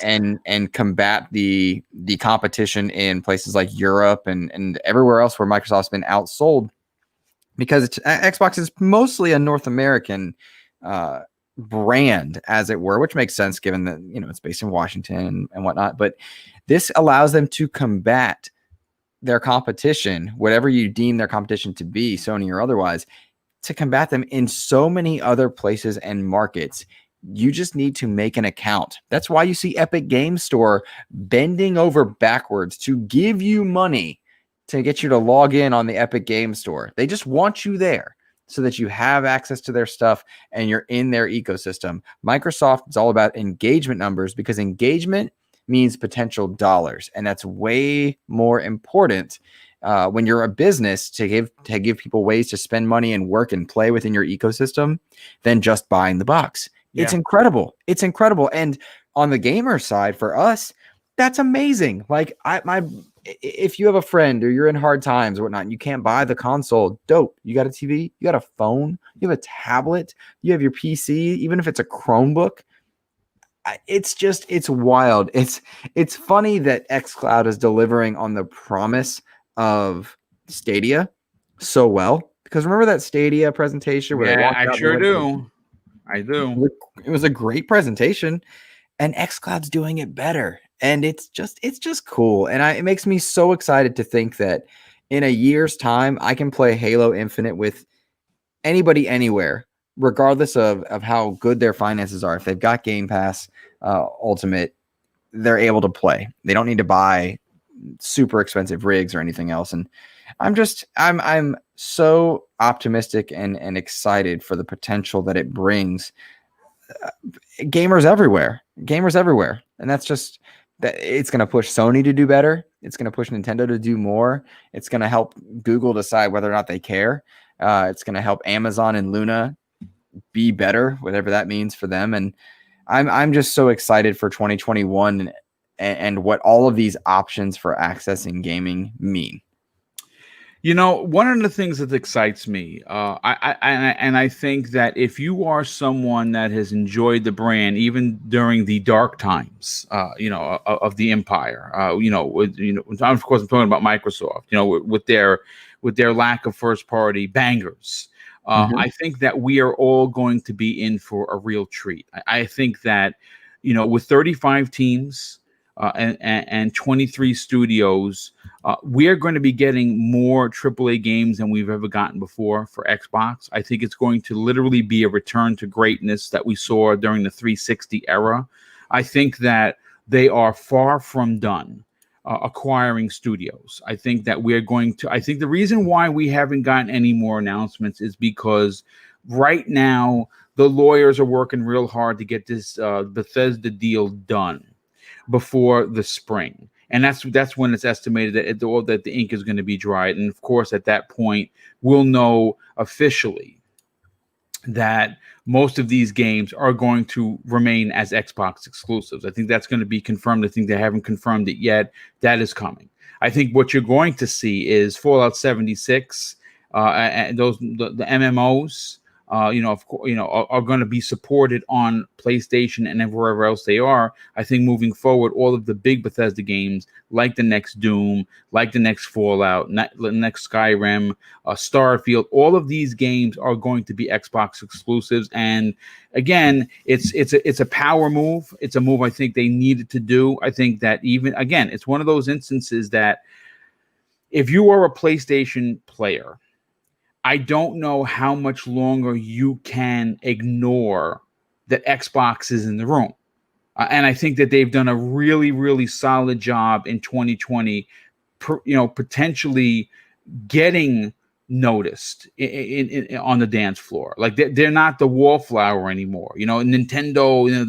Speaker 2: and combat the competition in places like Europe and everywhere else where Microsoft's been outsold, because Xbox is mostly a North American brand, as it were, which makes sense given that it's based in Washington and whatnot. But this allows them to combat their competition, whatever you deem their competition to be, Sony or otherwise, to combat them in so many other places and markets. You just need to make an account. That's why you see Epic Game Store bending over backwards to give you money to get you to log in on the Epic Game Store. They just want you there so that you have access to their stuff and you're in their ecosystem. Microsoft is all about engagement numbers, because engagement means potential dollars, and that's way more important when you're a business to give people ways to spend money and work and play within your ecosystem than just buying the box. Yeah. It's incredible. It's incredible. And on the gamer side, for us, that's amazing. Like if you have a friend or you're in hard times or whatnot, and you can't buy the console, dope. You got a TV, you got a phone, you have a tablet, you have your PC, even if it's a Chromebook. It's wild. It's funny that xCloud is delivering on the promise of Stadia so well, because remember that Stadia presentation where
Speaker 1: I sure do. I do.
Speaker 2: It was a great presentation, and xCloud's doing it better. And it's just cool. And it makes me so excited to think that in a year's time, I can play Halo Infinite with anybody, anywhere, regardless of how good their finances are. If they've got Game Pass Ultimate, they're able to play. They don't need to buy super expensive rigs or anything else. And I'm so optimistic and excited for the potential that it brings. Gamers everywhere, and that's just that it's going to push Sony to do better. It's going to push Nintendo to do more. It's going to help Google decide whether or not they care. It's going to help Amazon and Luna be better, whatever that means for them. And I'm just so excited for 2021 and what all of these options for accessing gaming mean.
Speaker 1: You know, one of the things that excites me, I think that if you are someone that has enjoyed the brand even during the dark times, of the empire, of course I'm talking about Microsoft, with their lack of first party bangers. I think that we are all going to be in for a real treat. I think that, with 35 teams and 23 studios, we are going to be getting more AAA games than we've ever gotten before for Xbox. I think it's going to literally be a return to greatness that we saw during the 360 era. I think that they are far from done acquiring studios. I think that I think the reason why we haven't gotten any more announcements is because right now the lawyers are working real hard to get this Bethesda deal done before the spring. And that's when it's estimated that the ink is going to be dried. And of course, at that point, we'll know officially that most of these games are going to remain as Xbox exclusives. I think that's going to be confirmed. I think they haven't confirmed it yet. That is coming. I think what you're going to see is Fallout 76, and the MMOs. Are going to be supported on PlayStation and everywhere else they are. I think moving forward, all of the big Bethesda games, like the next Doom, like the next Fallout, the next Skyrim, Starfield, all of these games are going to be Xbox exclusives. And again, it's a power move. It's a move I think they needed to do. I think that it's one of those instances that if you are a PlayStation player, I don't know how much longer you can ignore that Xbox is in the room. And I think that they've done a really, really solid job in 2020, potentially getting noticed on the dance floor. Like they're not the wallflower anymore. Nintendo,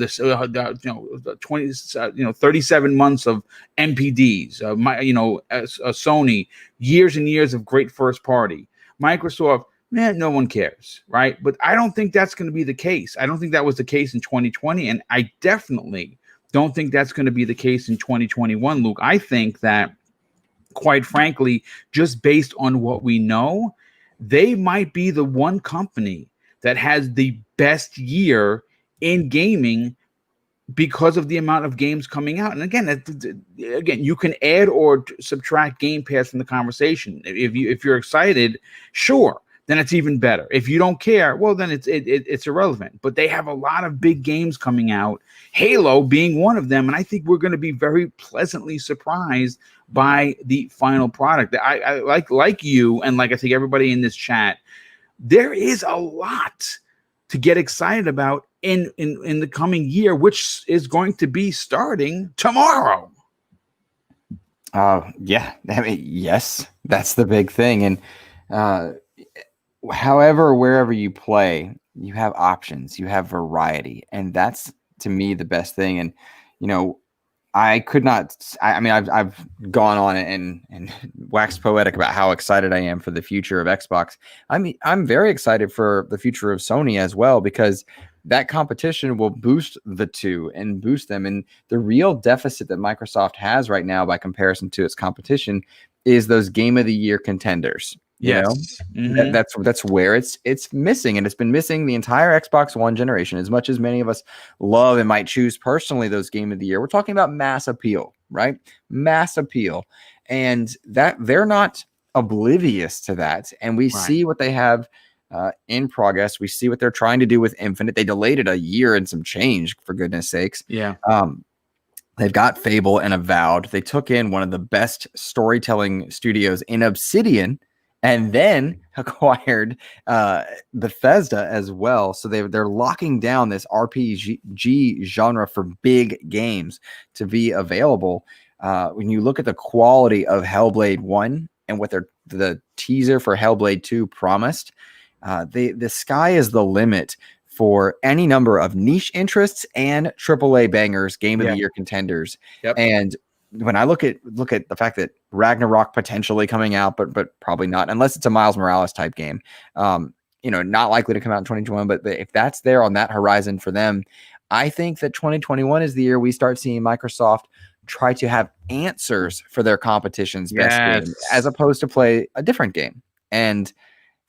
Speaker 1: the 20, 37 months of MPDs, Sony, years and years of great first party. Microsoft, no one cares, right? But I don't think that's going to be the case. I don't think that was the case in 2020, and I definitely don't think that's going to be the case in 2021, Luke. I think that, quite frankly, just based on what we know, they might be the one company that has the best year in gaming because of the amount of games coming out. And again, you can add or subtract Game Pass from the conversation. If you're excited, sure, then it's even better. If you don't care, well, then it's irrelevant. But they have a lot of big games coming out, Halo being one of them. And I think we're going to be very pleasantly surprised by the final product. I like you, and like I think everybody in this chat, there is a lot to get excited about in the coming year, which is going to be starting tomorrow.
Speaker 2: Yeah, I mean, yes, that's the big thing. And wherever you play, you have options, you have variety, and that's to me the best thing. And I could not. I mean, I've gone on and waxed poetic about how excited I am for the future of Xbox. I mean, I'm very excited for the future of Sony as well, because that competition will boost the two and boost them. And the real deficit that Microsoft has right now, by comparison to its competition, is those Game of the Year contenders.
Speaker 1: Yes.
Speaker 2: That's where it's missing, and it's been missing the entire Xbox One generation. As much as many of us love and might choose personally those Game of the Year, we're talking about mass appeal, right? Mass appeal, and that they're not oblivious to that. And we see what they have in progress. We see what they're trying to do with Infinite. They delayed it a year and some change, for goodness sakes.
Speaker 1: Yeah.
Speaker 2: They've got Fable and Avowed. They took in one of the best storytelling studios in Obsidian, and then acquired Bethesda as well. So they're locking down this RPG genre for big games to be available. When you look at the quality of Hellblade 1 and what the teaser for Hellblade 2 promised, the sky is the limit for any number of niche interests and AAA bangers, game of the year contenders.
Speaker 1: Yep.
Speaker 2: And when I look at the fact that Ragnarok potentially coming out, but probably not, unless it's a Miles Morales type game, not likely to come out in 2021. But if that's there on that horizon for them, I think that 2021 is the year we start seeing Microsoft try to have answers for their competition's best game, as opposed to play a different game. And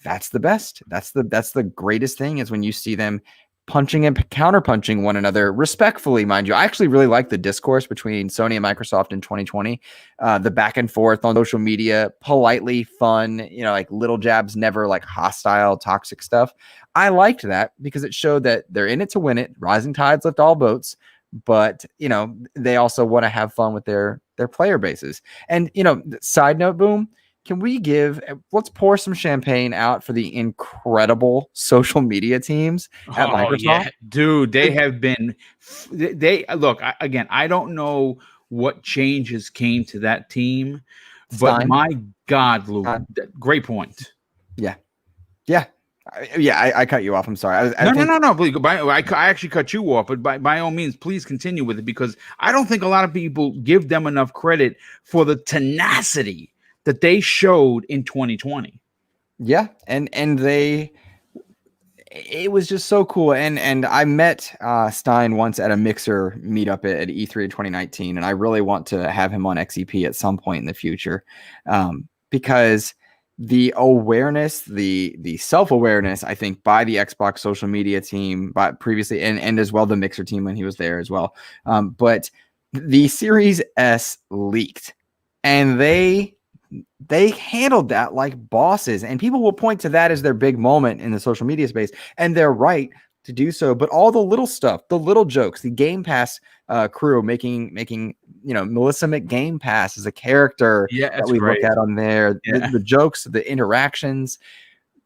Speaker 2: that's the best. That's the greatest thing, is when you see them punching and counterpunching one another respectfully, mind you. I actually really like the discourse between Sony and Microsoft in 2020. The back and forth on social media, politely fun, like little jabs, never like hostile, toxic stuff. I liked that because it showed that they're in it to win it. Rising tides lift all boats. But, they also want to have fun with their player bases. And, side note, Boom, let's pour some champagne out for the incredible social media teams at Microsoft. Yeah.
Speaker 1: Dude, they have been, look, again, I don't know what changes came to that team, but my God, Luke, great point.
Speaker 2: Yeah. I cut you off. I'm sorry.
Speaker 1: No. Please, I actually cut you off, but by all means, please continue with it, because I don't think a lot of people give them enough credit for the tenacity that they showed in 2020.
Speaker 2: Yeah, and it was just so cool. And I met Stein once at a Mixer meetup at E3 in 2019, and I really want to have him on XEP at some point in the future, because the awareness, the self-awareness, I think, by the Xbox social media team, by previously, and as well the Mixer team when he was there as well. But the Series S leaked, and they handled that like bosses, and people will point to that as their big moment in the social media space, and they're right to do so. But all the little stuff, the little jokes, the Game Pass crew making Melissa McGame Pass as a character that we look at on there, the jokes, the interactions,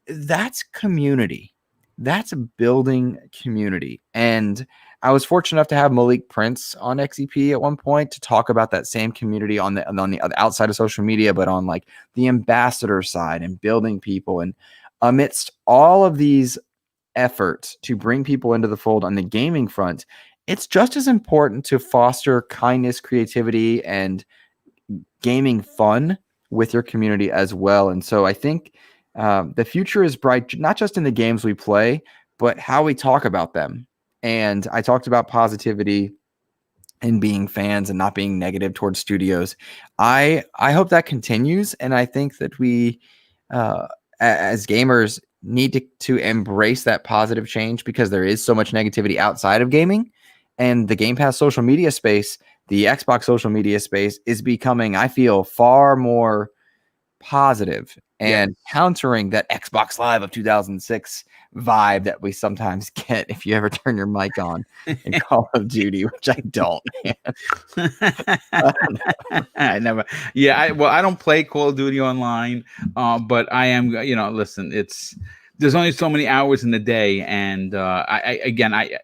Speaker 2: that's community. That's building community. And I was fortunate enough to have Malik Prince on XEP at one point to talk about that same community on the outside of social media, but on like the ambassador side and building people. And amidst all of these efforts to bring people into the fold on the gaming front, it's just as important to foster kindness, creativity, and gaming fun with your community as well. And so I think the future is bright, not just in the games we play, but how we talk about them. And I talked about positivity and being fans and not being negative towards studios. I hope that continues. And I think that we, as gamers, need to embrace that positive change, because there is so much negativity outside of gaming. And the Game Pass social media space, the Xbox social media space, is becoming, I feel, far more positive and countering that Xbox Live of 2006 vibe that we sometimes get if you ever turn your mic on in Call of Duty, which I don't.
Speaker 1: I never. Yeah, I don't play Call of Duty online, but I am. Listen, there's only so many hours in the day, and I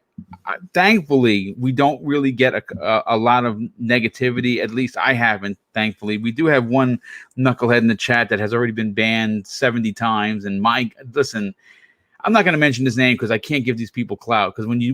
Speaker 1: thankfully we don't really get a lot of negativity. At least I haven't. Thankfully, we do have one knucklehead in the chat that has already been banned 70 times. And listen, I'm not going to mention his name because I can't give these people clout. Because when you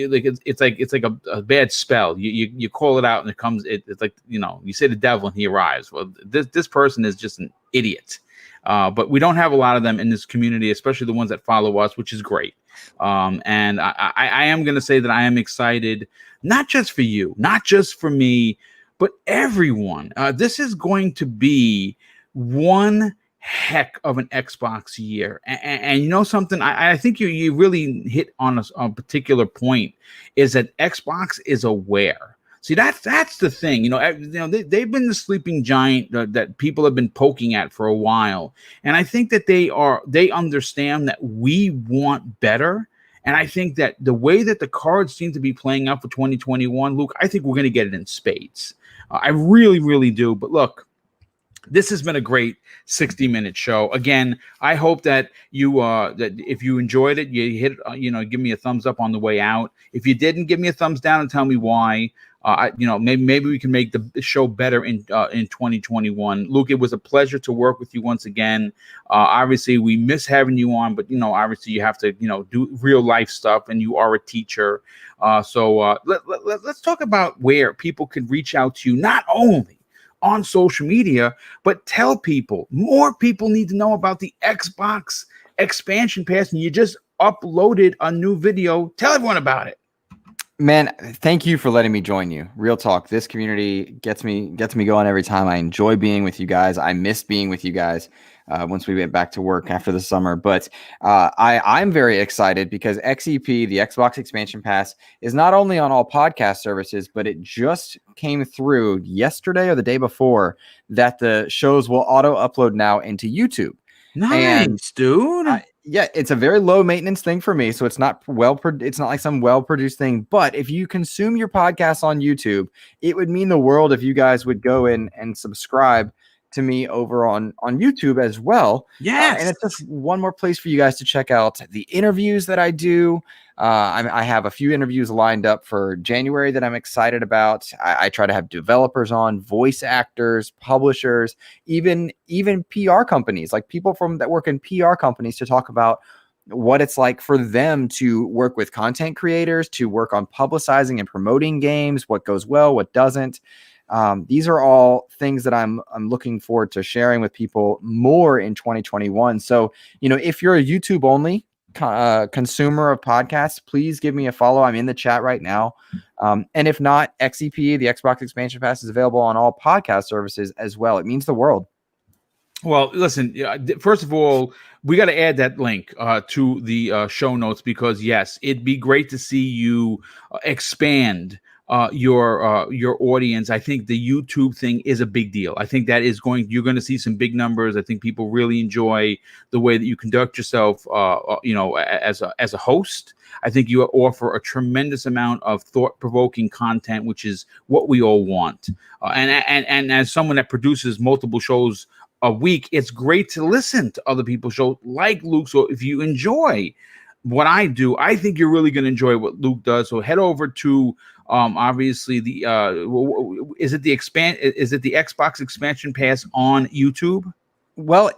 Speaker 1: like, it's like a bad spell. You call it out and it comes. It's like you say the devil and he arrives. Well, this person is just an idiot. But we don't have a lot of them in this community, especially the ones that follow us, which is great. And I am going to say that I am excited, not just for you, not just for me, but everyone. This is going to be one heck of an Xbox year. And you know something? I think you really hit on a particular point, is that Xbox is aware. See, that's the thing. They've been the sleeping giant that people have been poking at for a while, and I think that they understand that we want better. And I think that the way that the cards seem to be playing out for 2021, Luke, I think we're going to get it in spades. I really, really do. But look, This has been a great 60-minute show. Again, I hope that you that if you enjoyed it, you hit give me a thumbs up on the way out. If you didn't, give me a thumbs down and tell me why. Maybe we can make the show better in 2021. Luke, it was a pleasure to work with you once again. Obviously, we miss having you on, but obviously you have to do real life stuff, and you are a teacher. So let's talk about where people can reach out to you, not only on social media, but tell people. More people need to know about the Xbox expansion pass, and you just uploaded a new video. Tell everyone about it.
Speaker 2: Man, thank you for letting me join you. Real talk. This community gets me going every time. I enjoy being with you guys. I missed being with you guys once we went back to work after the summer. But I'm very excited because XEP, the Xbox Expansion Pass, is not only on all podcast services, but it just came through yesterday or the day before that the shows will auto upload now into YouTube.
Speaker 1: Nice, dude.
Speaker 2: Yeah, it's a very low maintenance thing for me, so it's not it's not like some well-produced thing. But if you consume your podcast on YouTube, it would mean the world if you guys would go in and subscribe to me over on YouTube as well.
Speaker 1: Yes.
Speaker 2: And it's just one more place for you guys to check out the interviews that I do. I have a few interviews lined up for January that I'm excited about. I try to have developers on, voice actors, publishers, even PR companies, like people that work in PR companies, to talk about what it's like for them to work with content creators, to work on publicizing and promoting games, what goes well, what doesn't. These are all things that I'm looking forward to sharing with people more in 2021. So, if you're a YouTube only consumer of podcasts, please give me a follow. I'm in the chat right now. And if not, XEP, the Xbox Expansion Pass, is available on all podcast services as well. It means the world.
Speaker 1: Well, listen, first of all, we got to add that link to the show notes, because yes, it'd be great to see you expand your audience. I think the YouTube thing is a big deal. I think that you're going to see some big numbers. I think people really enjoy the way that you conduct yourself, as a host. I think you offer a tremendous amount of thought-provoking content, which is what we all want. And as someone that produces multiple shows a week, it's great to listen to other people's shows like Luke. So if you enjoy what I do, I think you're really going to enjoy what Luke does. So head over to obviously the is it the Xbox Expansion Pass on YouTube?
Speaker 2: Well,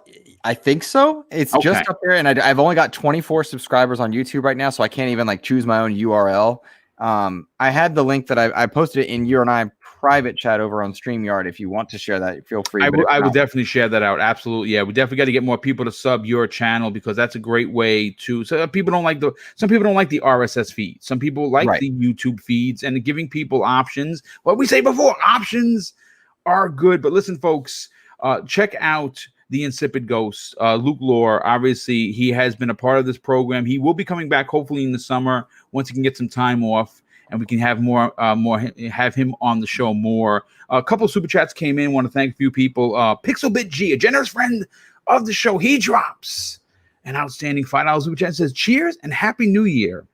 Speaker 2: I think so. It's
Speaker 1: Okay.
Speaker 2: just up there, and I've only got 24 subscribers on YouTube right now, so I can't even choose my own URL. I had the link that I posted it in your and I private chat over on StreamYard. If you want to share that, feel free.
Speaker 1: I would definitely share that out. Absolutely. Yeah, we definitely got to get more people to sub your channel, because that's a great way to. So some people don't like the RSS feed. Some people like the YouTube feeds, and giving people options. What we say before, options are good. But listen, folks, check out the Insipid Ghost, Luke Lore. Obviously, he has been a part of this program. He will be coming back hopefully in the summer once he can get some time off, and we can have have him on the show more. A couple of super chats came in. Want to thank a few people. Pixelbit G, a generous friend of the show, he drops an outstanding $5 super chat. Says, cheers and happy new year.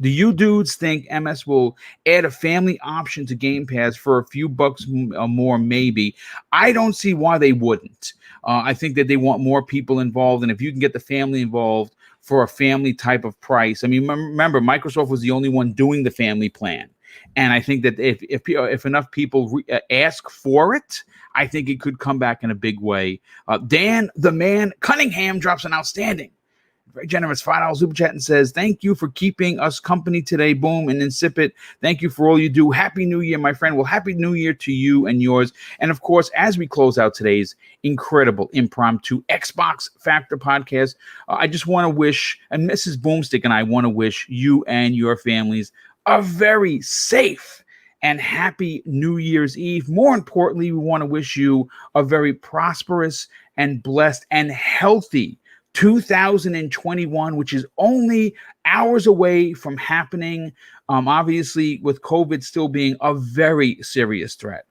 Speaker 1: Do you dudes think MS will add a family option to Game Pass for a few bucks more? Maybe. I don't see why they wouldn't. I think that they want more people involved, and if you can get the family involved for a family type of price. I mean, remember, Microsoft was the only one doing the family plan, and I think that if enough people ask for it, I think it could come back in a big way. Dan the Man Cunningham drops an outstanding, very generous $5 super chat and says, thank you for keeping us company today, Boom and Insipid. Thank you for all you do. Happy New Year, my friend. Well, Happy New Year to you and yours. And of course, as we close out today's incredible impromptu Xbox Factor podcast, I just want to wish, and Mrs. BoomStick and I want to wish you and your families a very safe and happy New Year's Eve. More importantly, we want to wish you a very prosperous and blessed and healthy 2021, which is only hours away from happening. Obviously, with COVID still being a very serious threat,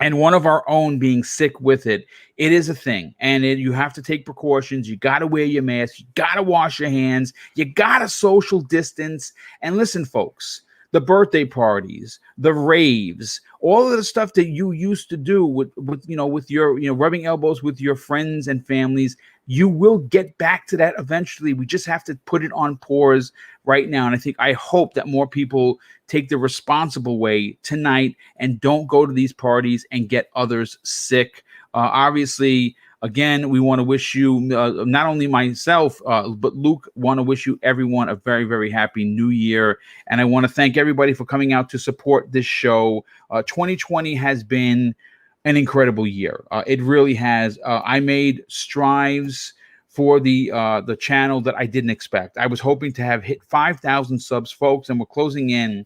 Speaker 1: and one of our own being sick with it, it is a thing. And you have to take precautions. You got to wear your mask. You got to wash your hands. You got to social distance. And listen, folks, the birthday parties, the raves, all of the stuff that you used to do with your, rubbing elbows with your friends and families. You will get back to that eventually. We just have to put it on pause right now. And I hope that more people take the responsible way tonight and don't go to these parties and get others sick. Obviously, again, we want to wish you, not only myself, but Luke, want to wish you everyone a very, very happy new year. And I want to thank everybody for coming out to support this show. 2020 has been an incredible year. It really has. I made strides for the channel that I didn't expect. I was hoping to have hit 5,000 subs, folks, and we're closing in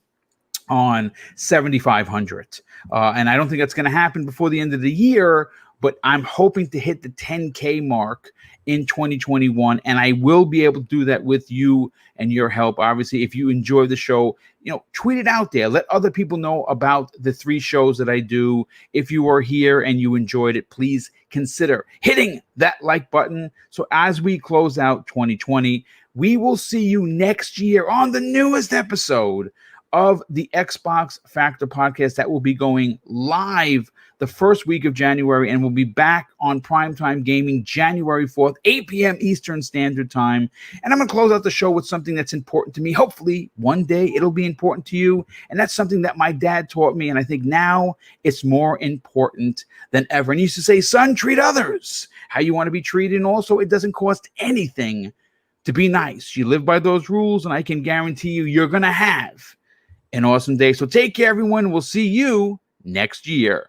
Speaker 1: on 7,500. And I don't think that's going to happen before the end of the year, but I'm hoping to hit the 10K mark in 2021, and I will be able to do that with you and your help. Obviously, if you enjoy the show, tweet it out there. Let other people know about the 3 shows that I do. If you are here and you enjoyed it, please consider hitting that like button. So as we close out 2020, we will see you next year on the newest episode of the Xbox Factor podcast that will be going live the first week of January, and we'll be back on Primetime Gaming January 4th, 8 p.m. Eastern Standard Time. And I'm going to close out the show with something that's important to me. Hopefully, one day it'll be important to you. And that's something that my dad taught me, and I think now it's more important than ever. And he used to say, son, treat others how you want to be treated. And also, it doesn't cost anything to be nice. You live by those rules, and I can guarantee you're going to have an awesome day. So take care, everyone. We'll see you next year.